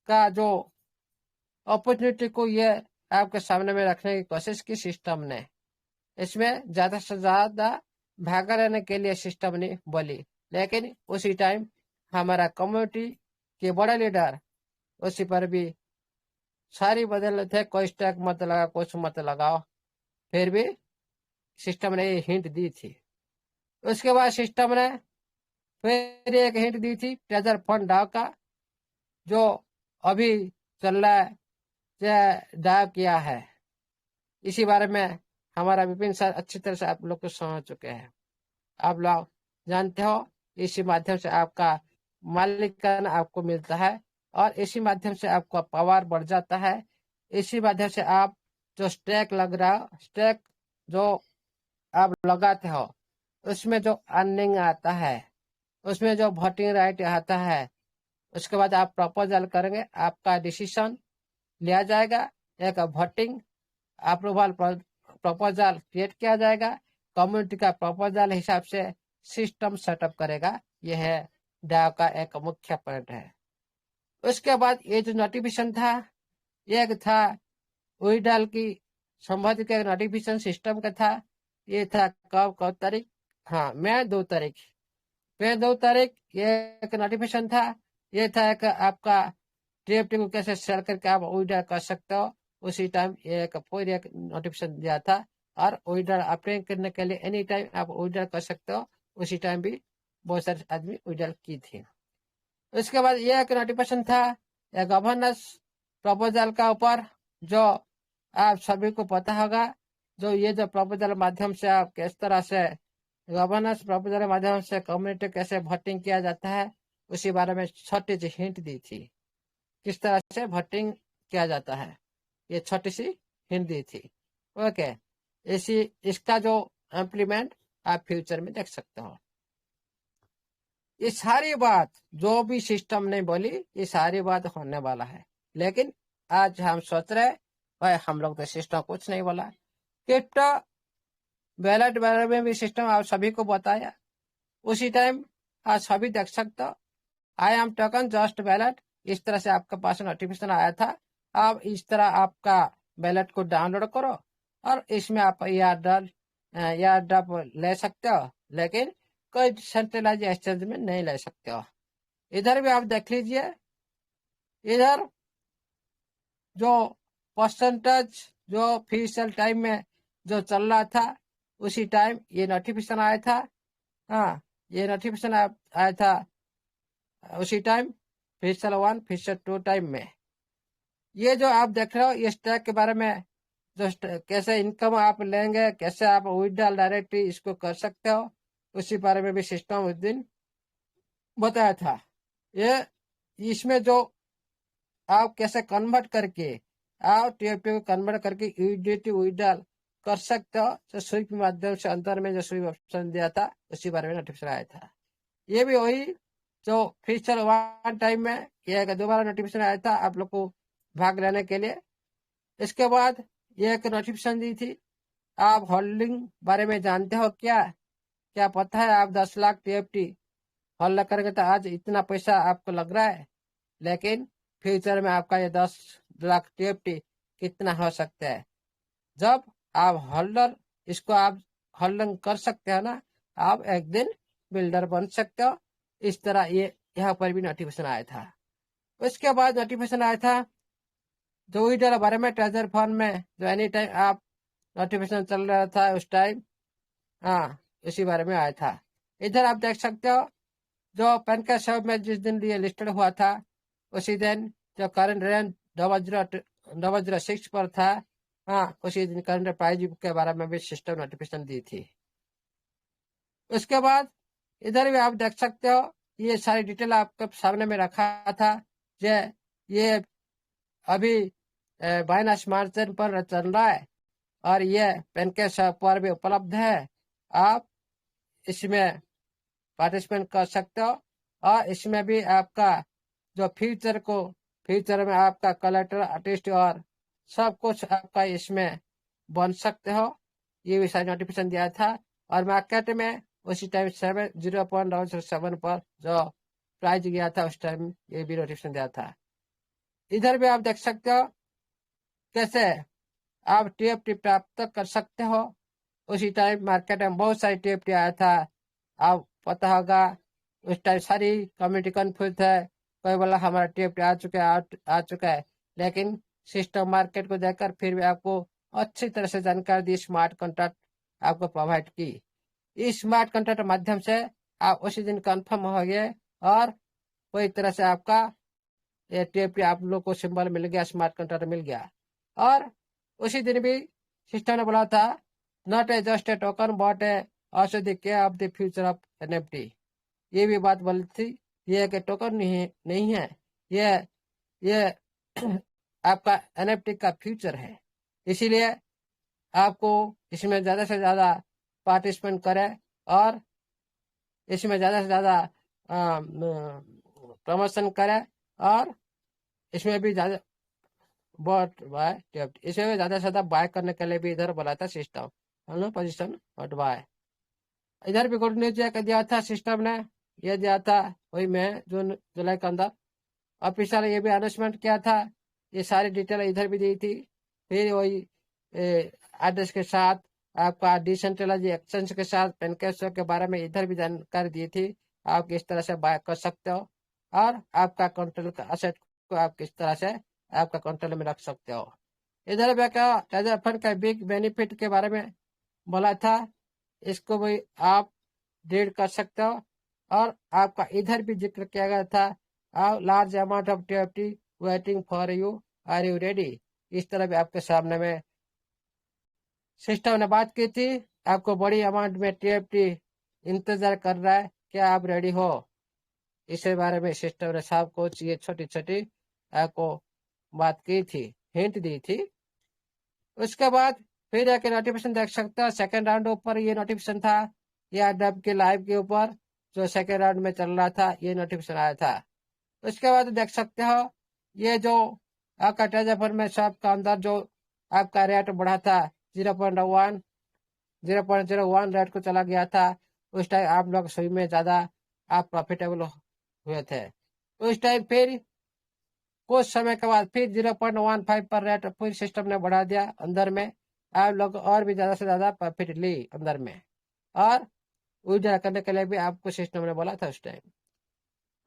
का जो अपॉर्चुनिटी को ये आपके सामने में रखने की कोशिश की सिस्टम ने। इसमें ज्यादा से ज्यादा भाग लेने के लिए सिस्टम ने बोली, लेकिन उसी टाइम हमारा कम्युनिटी के बड़े लीडर उसी पर भी सारी बदल थे, कोई स्टैक मत लगा, कुछ मत लगाओ, फिर भी सिस्टम ने ये हिंट दी थी। उसके बाद सिस्टम ने फिर एक हिंट दी थी ट्रेजर फंड डाव का, जो अभी चल रहा है, डाव किया है। इसी बारे में हमारा विपिन सर अच्छी तरह से आप लोग को समझ चुके हैं। आप लोग जानते हो इसी माध्यम से आपका मालिकाना आपको मिलता है, और इसी माध्यम से आपका पावर बढ़ जाता है। इसी माध्यम से आप जो स्टैक लग रहा, स्टैक जो आप लगाते हो उसमें जो अर्निंग आता है, उसमें जो वोटिंग राइट आता है, उसके बाद आप प्रपोजल करेंगे, आपका डिसीजन लिया जाएगा, एक वोटिंग अप्रूवल प्रपोजल क्रिएट किया जाएगा, कम्युनिटी का प्रपोजल हिसाब से सिस्टम सेटअप करेगा। यह है डाव का एक मुख्य पॉइंट है। उसके बाद ये जो नोटिफिकेशन था, एक था विड्रॉल की संबंधित एक नोटिफिकेशन सिस्टम का था। ये था कब कब तारीख, हाँ मई 2 तारीख ये एक नोटिफिकेशन था। ये था एक आपका टीएफटी को कैसे सेल करके आप विड्रॉल कर सकते हो। उसी टाइम ये एक पूरी एक नोटिफिकेशन दिया था। और विड्रॉल अप्लाई करने के लिए एनी टाइम आप विड्रॉल कर सकते हो। उसी टाइम भी बहुत सारे आदमी विड्रॉल की थी। उसके बाद ये एक नोटिफिकेशन था गवर्नेंस प्रपोजल का ऊपर, जो आप सभी को पता होगा। जो ये जो प्रपोजल माध्यम से आप किस तरह से गवर्नेंस प्रपोजल के माध्यम से कम्युनिटी कैसे वोटिंग किया जाता है, उसी बारे में छोटी सी हिंट दी थी। किस तरह से वोटिंग किया जाता है, ये छोटी सी हिंट दी थी। ओके, इसी इसका जो इम्प्लीमेंट आप फ्यूचर में देख सकते हो। ये सारी बात जो भी सिस्टम ने बोली, ये सारी बात होने वाला है। लेकिन आज हम सोच रहे भाई हम लोग तो सिस्टम कुछ नहीं बोला। क्रिप्टो बैलेट बारे में भी सिस्टम आप सभी को बताया। उसी टाइम आज सभी देख सकते हो, I am token just ballot, इस तरह से आपके पास नोटिफिकेशन आया था। अब इस तरह आपका बैलेट को डाउनलोड करो और इसमें आप यार ड्रॉप ले सकते हो। लेकिन कोई सेंट्रलाइज एक्सचेंज में नहीं ले सकते हो। इधर भी आप देख लीजिए, इधर जो परसेंटेज जो ऑफिशियल टाइम में जो चल रहा था, उसी टाइम ये नोटिफिकेशन आया था। हाँ, ये नोटिफिकेशन आया था उसी टाइम फिशल 1 फिशल 2 टाइम में। ये जो आप देख रहे हो ये स्टैक के बारे में, जो कैसे इनकम आप लेंगे, कैसे आप विड्रॉल डायरेक्टली इसको कर सकते हो, उसी बारे में भी सिस्टम उस दिन बताया था। ये इसमें जो आप कैसे कन्वर्ट करके आप टीएफटी को कन्वर्ट करके यूडीटी विड्रॉल कर सकते हो, तो स्विफ्ट के माध्यम से अंदर में जो स्विफ्ट ऑप्शन दिया था उसी बारे में नोटिफिकेशन आया था। ये भी वही जो फ्यूचर 1 टाइम में ये दोबारा नोटिफिकेशन आया था आप लोग को भाग लेने के लिए। इसके बाद ये एक नोटिफिकेशन दी थी, आप होल्डिंग बारे में जानते हो क्या? क्या पता है आप 10 लाख टीएफटी होल्ड करेंगे तो आज इतना पैसा आपको लग रहा है। लेकिन फ्यूचर में आपका ये 10 लाख टीएफटी कितना हो सकता है जब आप होल्डर इसको आप होल्डिंग कर सकते हो ना, आप एक दिन बिल्डर बन सकते हो। इस तरह ये यहाँ पर भी नोटिफिकेशन आया था। उसके बाद नोटिफिकेशन आया था जो विड्रॉल बारे में ट्रेजर फंड में जो एनी टाइम आप नोटिफिकेशन चल रहा था उस टाइम, हाँ इसी बारे में आया था। इधर आप देख सकते हो जो पैन कार्ड शॉप में जिस दिन ये लिस्टेड हुआ था, उसी दिन जो करंट रेंज 0.006 पर था, हाँ उसी दिन करंट प्राइस के बारे में भी सिस्टम नोटिफिकेशन दी थी। उसके बाद इधर भी आप देख सकते हो ये सारी डिटेल आपके सामने में रखा था। ये अभी बाइनांस मार्जिन पर चल रहा है और ये पेनकेक शॉप पर भी उपलब्ध है। आप इसमें पार्टिसिपेट कर सकते हो और इसमें भी आपका जो फ्यूचर में आपका कलेक्टर आर्टिस्ट और सब कुछ आपका इसमें बन सकते हो। ये भी सारी नोटिफिकेशन दिया था। और मार्केट में उसी टाइम 0.7 पर जो प्राइस गया था उस टाइम ये भी नोटिफिकेशन दिया था। इधर भी आप देख सकते हो कैसे आप टीएफटी प्राप्त कर सकते हो। उसी टाइम मार्केट में बहुत सारी टीएफटी आया था, आप पता होगा। उस टाइम सारी कम्युनिटी कन्फ्यूज है, कोई बोला हमारा टीएफटी आ चुका है। लेकिन सिस्टम मार्केट को देखकर फिर भी आपको अच्छी तरह से जानकारी दी, स्मार्ट कॉन्ट्रैक्ट आपको प्रोवाइड की। इस स्मार्ट कॉन्ट्रैक्ट के माध्यम से आप उसी दिन कंफर्म हो गए और कोई तरह से आपका ये टीएफटी आप लोग को सिंबल मिल गया, स्मार्ट कॉन्ट्रैक्ट मिल गया। और उसी दिन भी सिस्टम ने बोला था not a just A token but A also the care of the future of NFT. ये भी बात बोली थी, ये एक टोकन नहीं है, ये आपका एनएफटी का फ्यूचर है। इसीलिए आपको इसमें ज़्यादा से ज़्यादा पार्टिसिपेट करें और इसमें ज़्यादा से ज़्यादा प्रमोशन करें। और इसमें भी ज़्यादा इसमें भी ज़्यादा से ज़्यादा बाय करने के लिए भी इधर बोला था सिस्टम, पोजिशन और बाय। इधर भी गुड न्यूज दिया था सिस्टम ने, ये दिया था वही में जून जुलाई के अंदर। और पिछले ये भी अनाउंसमेंट किया था, ये सारी डिटेल इधर भी दी थी। फिर वही एड्रेस के साथ आपका डिसेंट्रलाइज एक्सचेंज के साथ पेनकेश्वर के बारे में इधर भी जानकारी दी थी, आप किस तरह से बाय कर सकते हो और आपका कंट्रोल का असेट को आप किस तरह से आपका कंट्रोल में रख सकते हो। इधर भी क्या ट्रेजर फंड का बिग बेनिफिट के बारे में बोला था, इसको भी आप रीड कर सकते हो। और आपका इधर भी जिक्र किया गया था, large amount of TFT waiting for you, are you ready. इस तरह भी आपके सामने में सिस्टम ने बात की थी, आपको बड़ी अमाउंट में टीएफटी इंतजार कर रहा है, क्या आप रेडी हो। इस बारे में सिस्टम ने साफ कुछ ये छोटी छोटी आपको बात की थी, हिंट दी थी। उसके बाद फिर एक नोटिफिकेशन देख सकते हो, सेकेंड राउंड ऊपर ये नोटिफिकेशन था, या डब के लाइव के ऊपर जो सेकेंड राउंड में चल रहा था, ये नोटिफिकेशन आया था। उसके बाद देख सकते हो ये जो आपका ट्रेजर में शॉप का अंदर जो आपका रेट बढ़ा था 0.01 रेट को चला गया था, उस टाइम आप लोग सुई में ज्यादा आप प्रॉफिटेबल हुए थे। उस टाइम फिर कुछ समय के बाद फिर 0.15 पर रेट फिर सिस्टम ने बढ़ा दिया, अंदर में आप लोग और भी ज्यादा से ज्यादा प्रॉफिट ली अंदर में, और विड्रॉ करने के लिए भी आपको सिस्टम ने बोला था उस टाइम।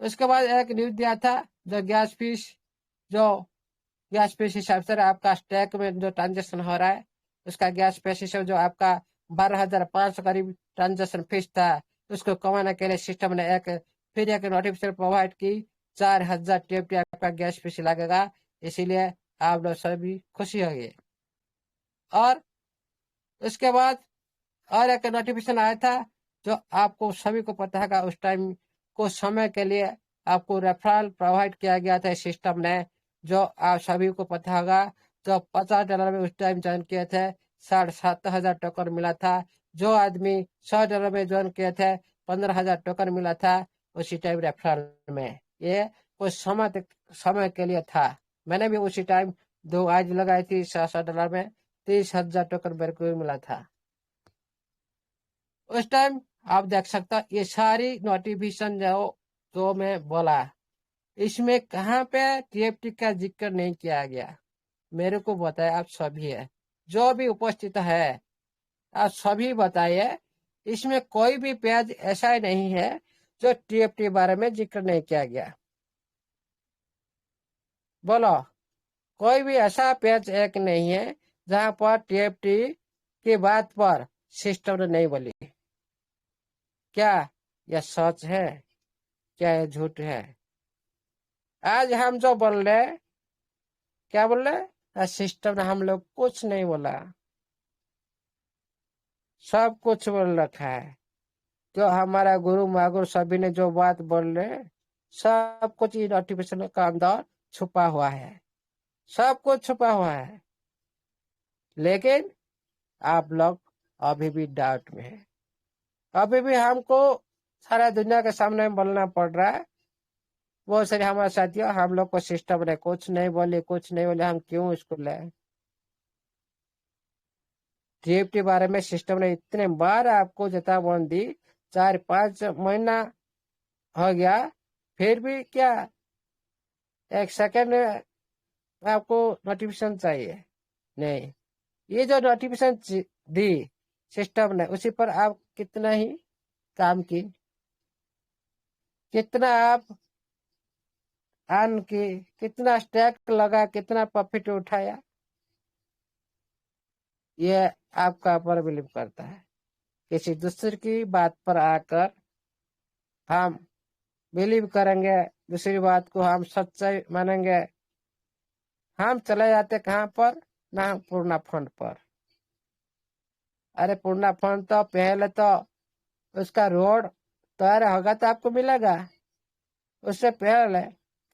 उसके बाद एक न्यूज दिया था, जो गैस फीस हिसाब से आपका स्टैक में जो ट्रांजेक्शन हो रहा है, उसका गैस फीस हिसाब जो आपका 12,500 करीब ट्रांजेक्शन फीस था, उसको कमाने के लिए सिस्टम ने फिर एक नोटिफिकेशन प्रोवाइड की, 4,000 टीएफटी आपका गैस फीस लगेगा। इसीलिए आप लोग सभी खुशी हो गए। और उसके बाद और एक नोटिफिकेशन आया था, जो आपको सभी को पता है उस टाइम कुछ समय के लिए आपको रेफरल प्रोवाइड किया गया था सिस्टम ने, जो आप सभी को पता होगा, जो $50 में उस टाइम ज्वाइन किए थे 7,500 टोकन मिला था। जो आदमी $100 में ज्वाइन किए थे 15,000 टोकन मिला था उसी टाइम रेफरल में। ये कुछ समय के लिए था। मैंने भी उसी टाइम 2 आज लगाई थी $700 में, 30,000 टोकन मेरे को भी मिला था उस टाइम। आप देख सकते हो ये सारी नोटिफिकेशन जो मैं बोला, इसमें कहाँ पे टीएफटी का जिक्र नहीं किया गया। मेरे को बताया आप सभी है, जो भी उपस्थित है आप सभी बताइए, इसमें कोई भी पेज ऐसा ही नहीं है जो टीएफटी बारे में जिक्र नहीं किया गया। बोलो, कोई भी ऐसा पेज एक नहीं है जहां पर टीएफटी की बात पर सिस्टम ने नहीं बोली। क्या यह सच है, क्या यह झूठ है? आज हम जो बोल रहे, क्या बोल रहे, सिस्टम ने हम लोग कुछ नहीं बोला, सब कुछ बोल रखा है। जो हमारा गुरु मागुरु सभी ने जो बात बोल रहे, सब कुछ ये नोटिफिकेशन का अंदर छुपा हुआ है, सब कुछ छुपा हुआ है। लेकिन आप लोग अभी भी डाउट में है, अभी भी हमको सारा दुनिया के सामने बोलना पड़ रहा है। वो सारे हमारे साथियों, हम लोग को सिस्टम ने कुछ नहीं बोले, कुछ नहीं बोले, हम क्यों इसको ले। टीएफटी बारे में सिस्टम ने इतने बार आपको चेतावनी दी, 4-5 महीना हो गया, फिर भी क्या एक सेकंड आपको नोटिफिकेशन चाहिए? नहीं। ये जो नोटिफिकेशन दी सिस्टम ने, उसी पर आप कितना ही काम की, कितना आप अर्न की, कितना स्टैक लगा, कितना प्रॉफिट उठाया, ये आपका ऊपर बिलीव करता है। किसी दूसरे की बात पर आकर हम बिलीव करेंगे, दूसरी बात को हम सच्चाई मानेंगे, हम चले जाते कहाँ पर ना, पूर्णा फंड पर। अरे पूर्णा फंड तो पहले तो उसका रोड तैयार होगा तो आपको मिलेगा, उससे पहले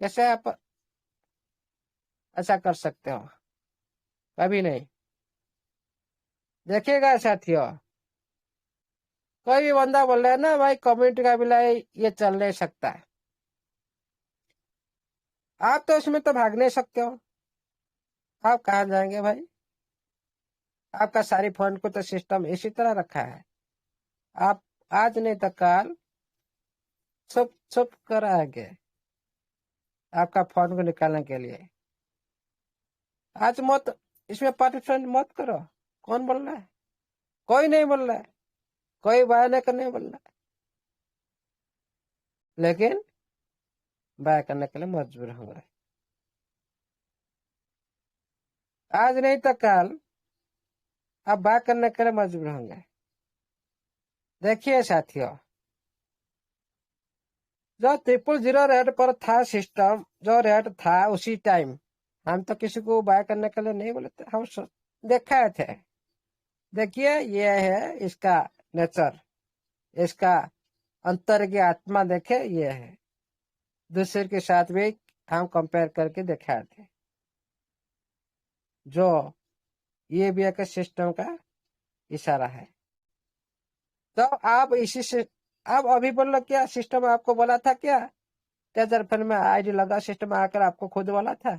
कैसे आप ऐसा कर सकते हो? कभी नहीं। देखिएगा साथियों, कोई भी बंदा बोल रहा है ना भाई कम्युनिटी का बिल ये चल नहीं सकता है, आप तो उसमें तो भाग नहीं सकते हो। आप कहाँ जाएंगे भाई? आपका सारी फंड को तो सिस्टम इसी तरह रखा है, आप आज नहीं तो कल छुप छुप कर आएंगे आपका फोन को निकालने के लिए। आज मत इसमें पार्टिसिपेंट मत करो। कौन बोल रहा है? कोई नहीं बोल रहा है, कोई बाय करने नहीं बोल रहा है, लेकिन बाय करने के लिए मजबूर होंगे। आज नहीं तो कल आप बाय करने के लिए मजबूर होंगे। देखिए साथियों, जो 000 रेट पर था सिस्टम, जो रेट था उसी टाइम हम तो किसी को बाय करने के लिए नहीं बोले थे, हम देखा थे। देखिए ये है इसका नेचर, इसका अंतर की आत्मा देखे, ये है। दूसरे के साथ भी हम कंपेयर करके देखा थे। जो ये भी एक सिस्टम का इशारा है। तो आप इसी से आप अभी बोल रहे क्या सिस्टम आपको बोला था क्या? टेजर फंड में आईडी लगा सिस्टम आकर आपको खुद बोला था?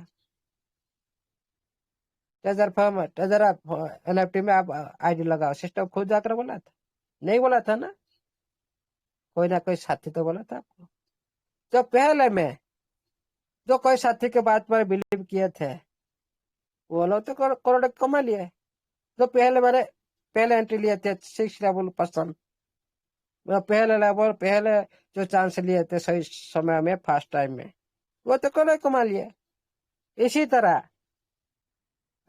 टेजर एनएफटी में आप आईडी लगाओ सिस्टम खुद जाकर बोला था? नहीं बोला था ना, कोई ना कोई साथी तो बोला था आपको। तो पहले में जो कोई साथी के बात पर बिलीव किए थे वो लोग तो करोड़ कमा लिए। जो पहले एंट्री लिए थे 6 लेवल पर्सन, पहले जो चांस लिए थे सही समय में फर्स्ट टाइम में, वो तो करोड़ कमा लिए। इसी तरह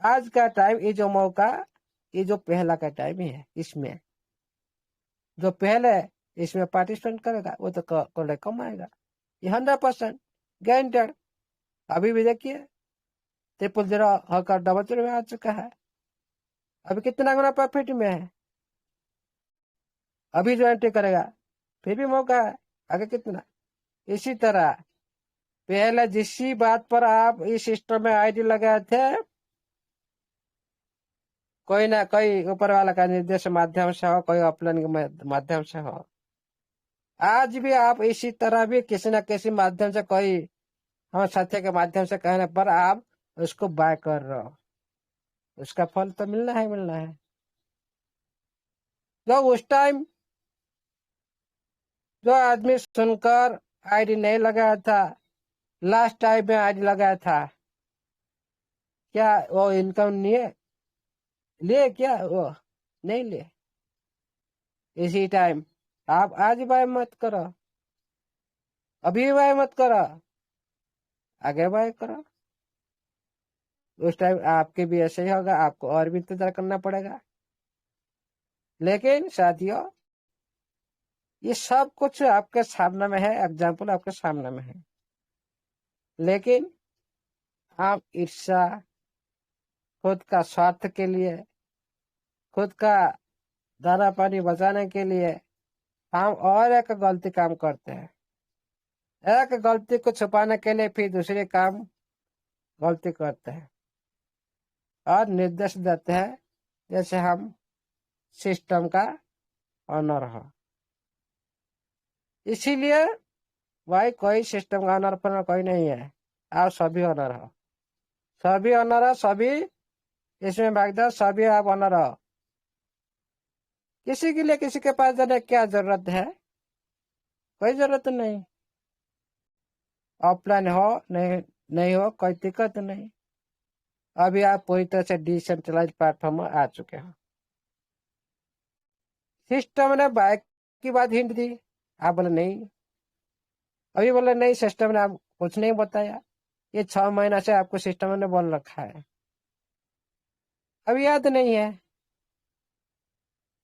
आज का टाइम, ये जो मौका, ये जो पहला का टाइम ही है, इसमें जो पहले इसमें पार्टिसिपेंट करेगा वो तो करोड़ कमाएगा, ये 100% गारंटेड। अभी भी देखिए 000 होकर डबल में आ चुका है। अभी कितना गुना प्रॉफिट में है। अभी जो एंट्री करेगा फिर भी मौका है, आगे कितना। इसी तरह पहले जिस बात पर आप इस सिस्टम में आईडी लगाए थे, कोई ना कोई ऊपर वाला का निर्देश माध्यम से हो, कोई अपलाइन के माध्यम से हो, आज भी आप इसी तरह भी किसी न किसी माध्यम से, कोई हम साथी के माध्यम से कहने पर आप उसको बाय कर रहे हो, उसका फल तो मिलना है, मिलना है। जो उस टाइम जो आदमी सुनकर आईडी नहीं लगाया था, लास्ट टाइम में आईडी लगाया था, क्या वो इनकम लिए क्या? वो नहीं लिए। इसी टाइम आप आज बाय मत करो, अभी बाय मत करो, आगे बाय करो। उस टाइम आपके भी ऐसे ही होगा, आपको और भी इंतजार करना पड़ेगा। लेकिन साथियों, ये सब कुछ आपके सामने में है, एग्जाम्पल आपके सामने में है, लेकिन आप ईर्ष्या, खुद का स्वार्थ के लिए, खुद का दाना पानी बचाने के लिए हम और एक गलती काम करते हैं। एक गलती को छुपाने के लिए फिर दूसरे काम गलती करते हैं और निर्देश देते हैं जैसे हम सिस्टम का ऑनर हो। इसीलिए भाई कोई सिस्टम का ऑनर पर कोई नहीं है, आप सभी ऑनर हो, सभी ऑनर हो, सभी इसमें भागीदार, सभी आप ऑनर हो। किसी के लिए किसी के पास जाने क्या जरूरत है? कोई जरूरत नहीं। ऑफलाइन हो नहीं हो कोई दिक्कत नहीं। अभी आप पूरी तरह से डिसेंट्रलाइज प्लेटफॉर्म में आ चुके हो। सिस्टम ने बाइक की बात हिंट दी, आप बोले नहीं। अभी बोले नहीं, सिस्टम ने आप कुछ नहीं बताया। ये 6 महीना से आपको सिस्टम ने बोल रखा है, अभी याद नहीं है।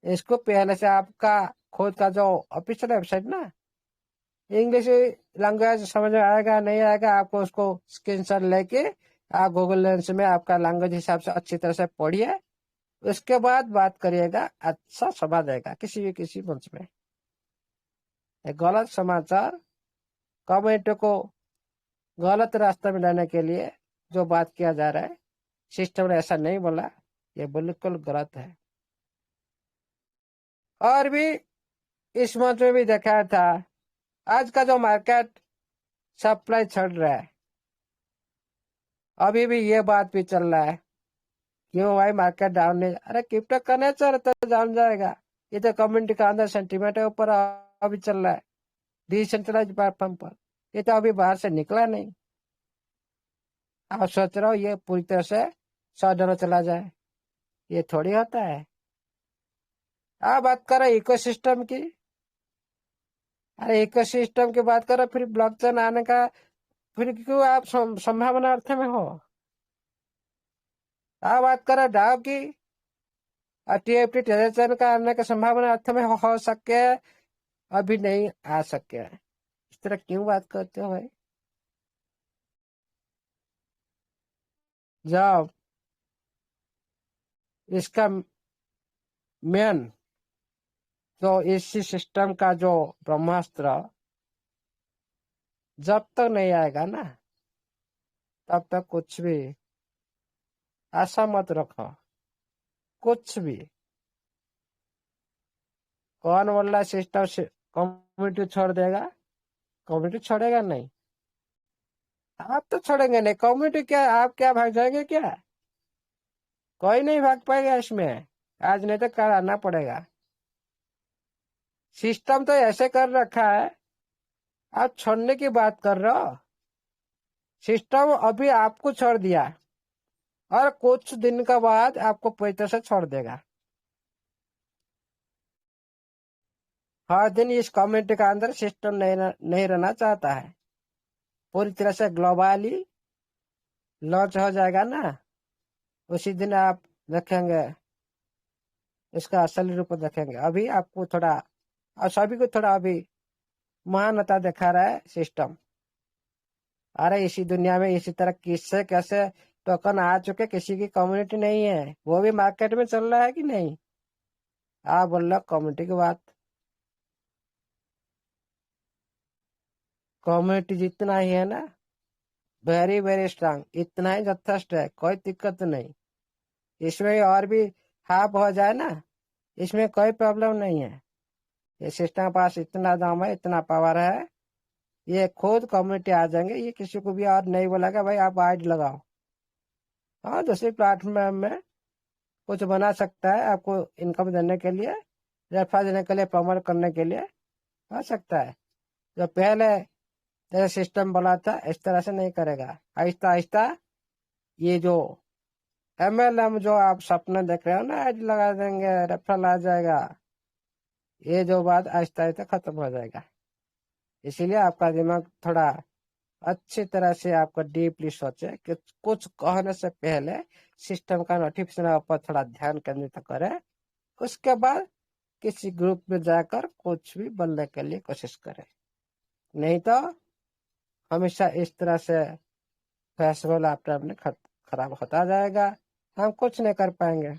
इसको पहले से आपका खुद का जो ऑफिशियल वेबसाइट ना, इंग्लिश लैंग्वेज समझ में आएगा नहीं आएगा, आपको उसको स्क्रीनशॉट लेके आप गूगल लेंस में आपका लैंग्वेज हिसाब से अच्छी तरह से पढ़िए, उसके बाद बात करिएगा, अच्छा समझ आएगा किसी मंच में। एक गलत समाचार कम्युनिटी को गलत रास्ते में लाने के लिए जो बात किया जा रहा है, सिस्टम ने ऐसा नहीं बोला, ये बिल्कुल गलत है। और भी इस मंच में भी देखा था, आज का जो मार्केट सप्लाई चल रहा है, अभी भी ये बात भी चल रहा है, क्यों भाई मार्केट डाउन नहीं? अरे क्रिप्टो का नेचर तो डाउन जाएगा, ये तो कम्युनिटी का अंदर सेंटीमीटर ऊपर अभी चल रहा है डिसेंट्रलाइज प्लेटफॉर्म पर। ये तो अभी बाहर से निकला नहीं। आप सोच रहे हो ये पूरी तरह से 100 डॉलर चला जाए, ये थोड़ी होता है। आप बात करो इकोसिस्टम की। अरे इकोसिस्टम की बात करो, फिर ब्लॉकचेन आने का फिर क्यों आप संभावना अर्थ में हो। आप बात करो डाव की और टीएफटी ट्रांजेक्शन का आने का संभावना अर्थ में हो सके, अभी नहीं आ सके। इस तरह क्यों बात करते हो भाई। जब इसका मेन जो इसी सिस्टम का जो ब्रह्मास्त्र जब तक नहीं आएगा ना, तब तक कुछ भी आशा मत रखो, कुछ भी। कौन बोल रहा है सिस्टम से कम्युनिटी छोड़ देगा? कम्युनिटी छोड़ेगा नहीं। आप तो छोड़ेंगे नहीं, कम्युनिटी क्या आप क्या भाग जाएंगे क्या? कोई नहीं भाग पाएगा इसमें, आज नहीं तो कल आना पड़ेगा। सिस्टम तो ऐसे कर रखा है, आप छोड़ने की बात कर रहे हो। सिस्टम अभी आपको छोड़ दिया और कुछ दिन के बाद आपको पूरी तरह से छोड़ देगा। हर दिन इस कम्युनिटी का अंदर सिस्टम नहीं रहना चाहता है। पूरी तरह से ग्लोबली लॉन्च हो जाएगा ना, उसी दिन आप देखेंगे इसका असली रूप देखेंगे। अभी आपको थोड़ा और सभी को थोड़ा अभी महानता दिखा रहा है सिस्टम। अरे इसी दुनिया में इसी तरह किससे कैसे टोकन आ चुके, किसी की कम्युनिटी नहीं है, वो भी मार्केट में चल रहा है कि नहीं? आप बोल रहे कम्युनिटी की बात। कम्युनिटी जितना ही है ना, वेरी वेरी स्ट्रांग, इतना ही यथेष्ट है, कोई दिक्कत नहीं। इसमें और भी हाफ हो जाए ना, इसमें कोई प्रॉब्लम नहीं है। ये सिस्टम के पास इतना दम है, इतना पावर है, ये खुद कम्युनिटी आ जाएंगे। ये किसी को भी और नहीं बोलेगा भाई आप आईडी लगाओ। हाँ, दूसरी प्लेटफॉर्म में कुछ बना सकता है आपको इनकम देने के लिए, रेफर देने के लिए, प्रमोट करने के लिए हो सकता है। जो पहले जैसे सिस्टम बना था इस तरह से नहीं करेगा। आहिस्ता आहिस्ता ये जो एमएलएम जो आप सपने देख रहे हो ना, आईडी लगा देंगे रेफरल आ जाएगा, ये जो बात आहिस्ता आहिस्ता खत्म हो जाएगा। इसीलिए आपका दिमाग थोड़ा अच्छी तरह से आपको डीपली सोचे कि कुछ कहने से पहले सिस्टम का नोटिफिकेशन पर थोड़ा ध्यान केंद्रित करें। उसके बाद किसी ग्रुप में जाकर कुछ भी बोलने के लिए कोशिश करें, नहीं तो हमेशा इस तरह से फेस्टिवल अपने अपने खराब होता जाएगा। हम कुछ नहीं कर पाएंगे।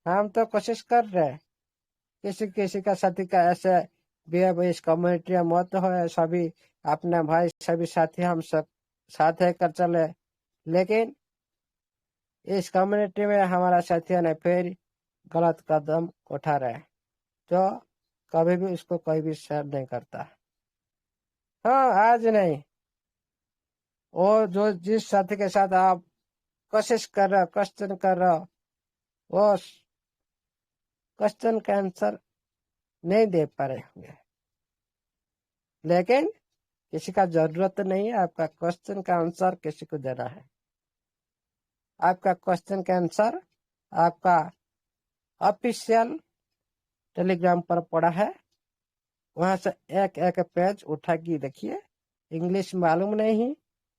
हम तो कोशिश कर रहे हैं किसी किसी का साथी का ऐसे बिहेव इस कम्युनिटी में मत हो, सभी अपने भाई सभी साथी हम सब साथ है कर चले। लेकिन इस कम्युनिटी में हमारा साथियों ने फिर गलत कदम उठा रहे, जो कभी भी उसको कोई भी शेयर नहीं करता। हाँ, आज नहीं, वो जो जिस साथी के साथ आप कोशिश कर रहे हो, क्वेश्चन कर रहे हो, वो क्वेश्चन का आंसर नहीं दे पा रहे होंगे। लेकिन किसी का जरूरत नहीं है आपका क्वेश्चन का आंसर किसी को देना है। आपका क्वेश्चन का आंसर आपका ऑफिशियल टेलीग्राम पर पड़ा है, वहां से एक एक पेज उठा के देखिए। इंग्लिश मालूम नहीं,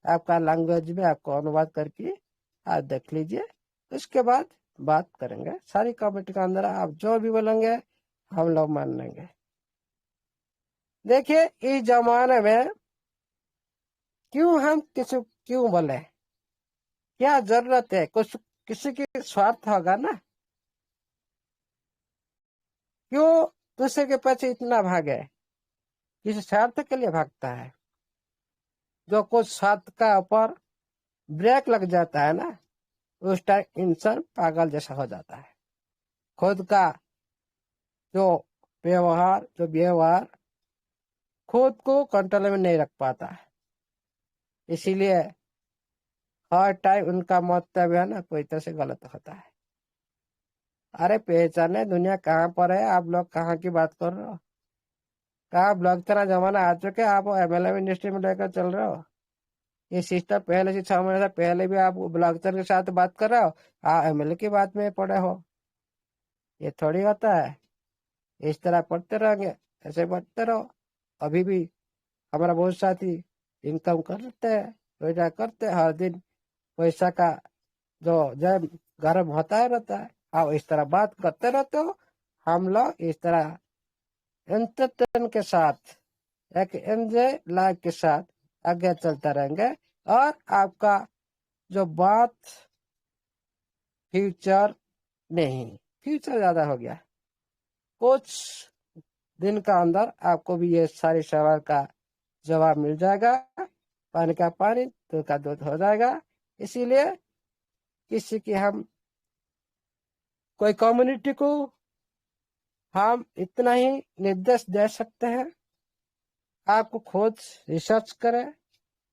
आपका लैंग्वेज में आपको अनुवाद करके आप देख लीजिए। उसके बाद बात करेंगे। सारी कमेटी के अंदर आप जो भी बोलेंगे हम लोग मान लेंगे। देखिए इस जमाने में क्यों हम क्यों बोले, क्या जरूरत है? कुछ किसी की स्वार्थ होगा ना, क्यों दूसरे के पीछे इतना भागे? किसी स्वार्थ के लिए भागता है। जो कुछ स्वार्थ का ऊपर ब्रेक लग जाता है ना, उस टाइम इंसान पागल जैसा हो जाता है। खुद का जो व्यवहार खुद को कंट्रोल में नहीं रख पाता। इसीलिए हर टाइम उनका मंतव्य है ना कोई तरह से गलत होता है। अरे पहचाने दुनिया कहाँ पर है? आप लोग कहाँ की बात कर रहे हो? कहाँ ब्लॉक का जमाना आ चुके हैं, आप एमएलएम इंडस्ट्री में लेकर चल रहे हो? ये सिस्टम पहले से 6 महीने से पहले भी आप ब्लॉकचर के साथ बात कर रहे हो, एमएलए की बात में पड़े हो। ये थोड़ी होता है। इस तरह पढ़ते रहेंगे, ऐसे बढ़ते रहो। अभी भी हमारा बहुत साथी इनकम करते हैं, रोजगार करते हैं हर दिन। पैसा का जो जब गर्म होता है रहता है, आप इस तरह बात करते रहते हो। हम लोग इस तरह एंटरटेन के साथ, एक एंजॉय लाइफ के साथ आगे चलते रहेंगे। और आपका जो बात फ्यूचर नहीं, फ्यूचर ज्यादा हो गया। कुछ दिन का अंदर आपको भी ये सारी सवाल का जवाब मिल जाएगा। पानी का पानी, दूध का दूध हो जाएगा। इसीलिए किसी की हम कोई कम्युनिटी को हम इतना ही निर्देश दे सकते हैं, आपको खुद रिसर्च करें,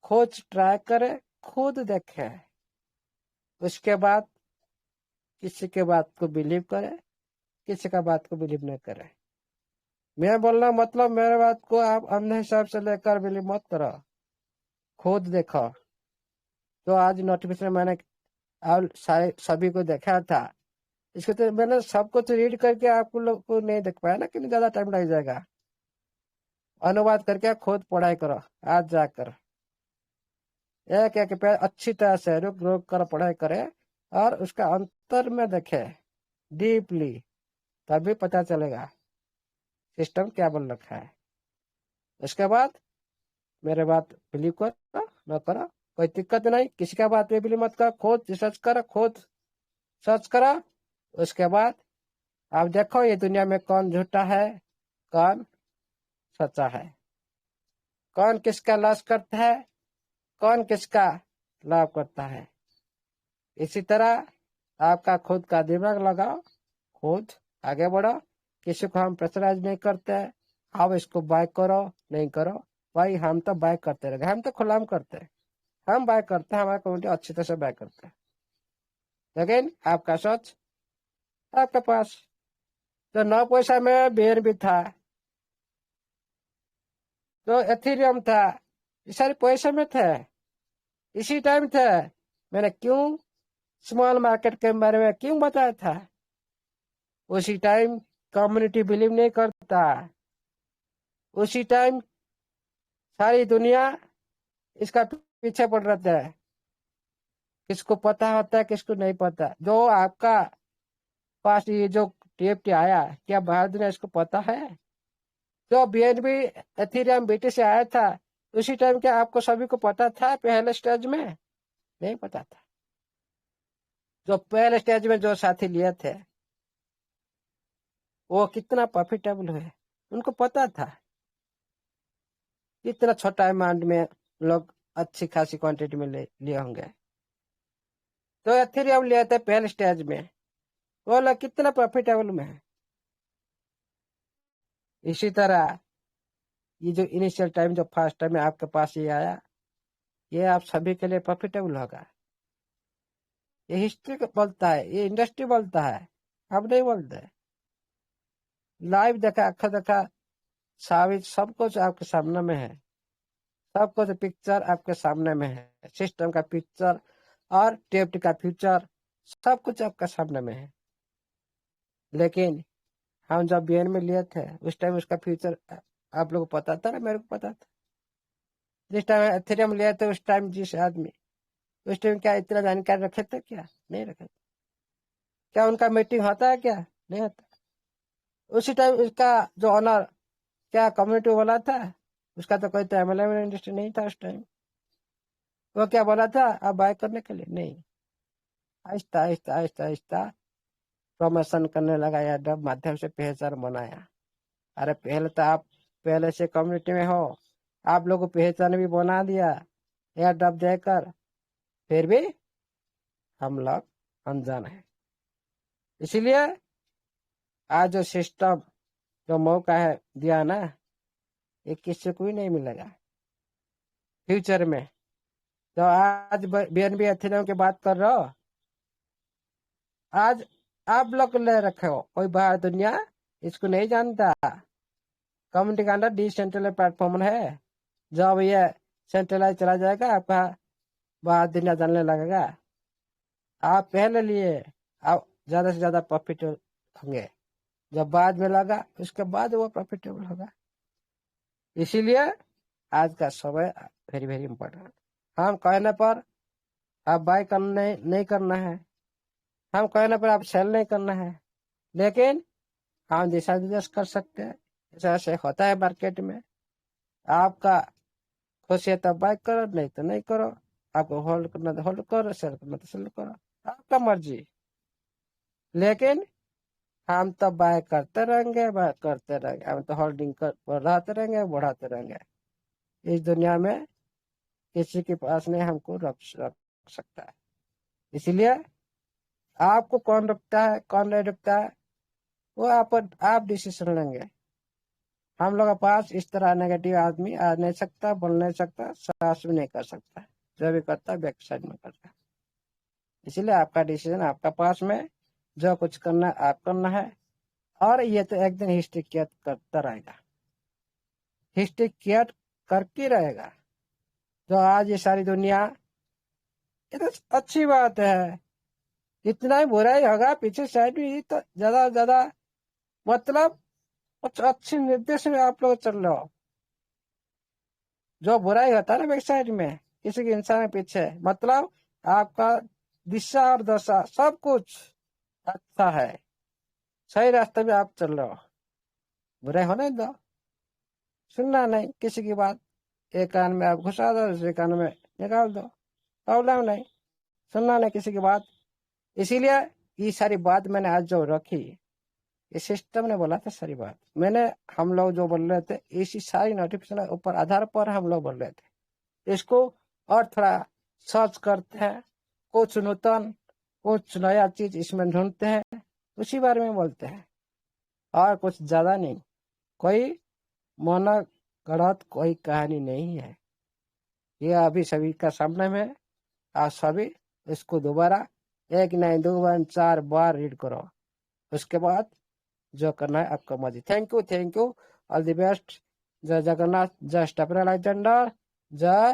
खुद ट्राई करें, खुद देखें। उसके बाद किसी के बात को बिलीव करें, किसी का बात को बिलीव नहीं करें। मैं बोलना मतलब मेरे बात को आप अंधे हिसाब से लेकर बिलीव मत करो। खुद देखो। तो आज नोटिफिकेशन मैंने और सारे सभी को देखा था। इसको तो मैंने सब कुछ रीड करके आपको लोग को नहीं देख पाया ना, क्योंकि ज्यादा टाइम लग जाएगा। अनुवाद करके खुद पढ़ाई करो आज जाकर, एक एक पे अच्छी तरह से रुक रुक कर पढ़ाई करे और उसका अंतर में देखे डीपली, तभी पता चलेगा सिस्टम क्या बोल रखा है। उसके बाद मेरे बात बिलीव करो न करो, कोई दिक्कत नहीं। किसी का बात पे बिलीव मत करो, खुद रिसर्च करो, खुद सर्च करो। उसके बाद आप देखो ये दुनिया में कौन झूठा है, कौन सच्चा है, कौन किसका लॉस करता है, कौन किसका लाभ करता है। इसी तरह आपका खुद का दिमाग लगाओ, खुद आगे बढ़ो। किसी को हम प्रेशराइज नहीं करते, आप इसको बाय करो नहीं करो। भाई हम तो बाय करते रहेंगे, हम तो खुलाम करते हैं, हम बाय करते हैं, हमारा कम्युनिटी अच्छी तरह से बाय करते हैं। लेकिन आपका सोच, आपके पास तो 9 पैसा में बेर भी था, तो एथीरियम था, ये सारे पैसे में थे, इसी टाइम थे। मैंने क्यों स्मॉल मार्केट के बारे में क्यों बताया था? उसी टाइम कम्युनिटी बिलीव नहीं करता, उसी टाइम सारी दुनिया इसका पीछे पड़ रहा है। किसको पता होता है, किसको नहीं पता। जो आपका पास ये जो टीएफटी आया, क्या भारत ने इसको पता है? जो बीएनबी एथीरियम बीटी से आया था, उसी टाइम क्या आपको सभी को पता था पहले स्टेज में? नहीं पता था। जो पहले स्टेज में जो साथी लिए थे वो कितना प्रॉफिटेबल हुए, उनको पता था। इतना छोटा अमाउंट में लोग अच्छी खासी क्वांटिटी में लिए होंगे। तो एथेरियम लिए थे पहले स्टेज में, वो लोग कितना प्रॉफिटेबल में है। इसी तरह ये जो इनिशियल टाइम, जो फर्स्ट टाइम में आपके पास ये आया, ये आप सभी के लिए प्रॉफिटेबल होगा। ये हिस्ट्री बोलता है, ये इंडस्ट्री बोलता है, हम नहीं बोलते। लाइव देखा, आखा देखा, साबित सब कुछ आपके सामने में है। सब कुछ पिक्चर आपके सामने में है, सिस्टम का पिक्चर और टेप्ट का फ्यूचर, सब कुछ आपके सामने में है। लेकिन हम जब बीएन में लिए थे उस टाइम उसका फ्यूचर आप लोगों को पता था ना, मेरे को पता था। जिस टाइम एथेरियम लिए थे उस टाइम जिस आदमी, उस टाइम क्या इतना जानकारी रखे थे? क्या नहीं रखे थे? क्या उनका मीटिंग होता है? क्या नहीं होता? उसी टाइम उसका जो ऑनर क्या कम्युनिटी बोला था, उसका तो कोई तो एमएलए इंडस्ट्री नहीं था उस टाइम। वो क्या बोला था आप बाय करने के लिए? नहीं। आहिस्ता आहिस्ता आहिस्ता आहिस्ता प्रमोशन करने लगा, या डब माध्यम से पहचान बनाया। अरे पहले तो आप पहले से कम्युनिटी में हो, आप लोगों को पहचान भी बना दिया या डब देकर, फिर भी हम लोग अनजान है। इसीलिए आज जो सिस्टम, जो मौका है दिया ना, ये किसी को भी नहीं मिलेगा फ्यूचर में। तो आज बीएनबी एथेरियम की बात कर रहे हो, आज आप लोग ले रखे हो, कोई बाहर दुनिया इसको नहीं जानता। कम्युनिटी का अंदर डिसेंट्रलाइज प्लेटफॉर्म है। जब ये सेंट्रलाइज चला जाएगा, आपका बाहर दुनिया जानने लगेगा। आप पहले लिए आप ज्यादा से ज्यादा प्रॉफिटेबल होंगे, जब बाद में लगा उसके बाद वो प्रॉफिटेबल होगा। इसीलिए आज का समय वेरी वेरी इंपॉर्टेंट। हम कहने पर आप बाय करने नहीं करना है, हम कहने पर आप सेल नहीं करना है, लेकिन हम दिशा निर्देश कर सकते हैं। ऐसा ऐसे होता है मार्केट में। आपका खुशी है तो बाय करो, नहीं तो नहीं करो। आपको होल्ड करना तो होल्ड करो, सेल करना तो सेल करो, आपका मर्जी। लेकिन हम तो बाय करते रहेंगे, बाय करते रहेंगे, हम तो होल्डिंग कर बढ़ाते रहेंगे, बढ़ाते रहेंगे। इस दुनिया में किसी के पास नहीं हमको रख सकता है। इसलिए आपको कौन रुकता है कौन नहीं रुकता है, वो आप डिसीजन लेंगे। हम लोग के पास इस तरह नेगेटिव आदमी आ नहीं सकता, बोल नहीं सकता, साहस भी नहीं कर सकता। जो भी करता है बैक साइड में करता है। इसलिए आपका डिसीजन आपका पास में, जो कुछ करना है आप करना है। और ये तो एक दिन हिस्ट्री क्रिएट करता रहेगा, हिस्ट्री क्रिएट करके रहेगा। जो आज ये सारी दुनिया, ये तो अच्छी बात है। इतना ही बुराई होगा पीछे साइड भी तो ज्यादा, मतलब कुछ अच्छे निर्देश में आप लोग चल रहे हो। जो बुराई होता है ना बैक साइड में किसी के इंसान के पीछे, मतलब आपका दिशा और दशा सब कुछ अच्छा है, सही रास्ते में आप चल रहे हो। बुराई होने दो, सुनना नहीं किसी की बात। एक कान में आप घुसा दो, दूसरे कान में निकाल दो, प्रॉब्लम नहीं। सुनना नहीं किसी की बात। इसीलिए ये सारी बात मैंने आज जो रखी, ये सिस्टम ने बोला था सारी बात। मैंने हम लोग जो बोल रहे थे इसी सारी नोटिफिकेशन ऊपर आधार पर हम लोग बोल रहे थे। इसको और थोड़ा सर्च करते हैं, कुछ नूतन कुछ नया चीज इसमें ढूंढते हैं, उसी बारे में बोलते हैं, और कुछ ज्यादा नहीं। कोई मनगढ़ंत कोई कहानी नहीं है। ये अभी सभी का सामने में। आप सभी इसको दोबारा एक नहीं दो बार 4 बार रीड करो, उसके बाद जो करना है आपका मर्जी। Thank you, all the best. जय जगन्नाथ, जय स्टेफन अलेक्जेंडर, जय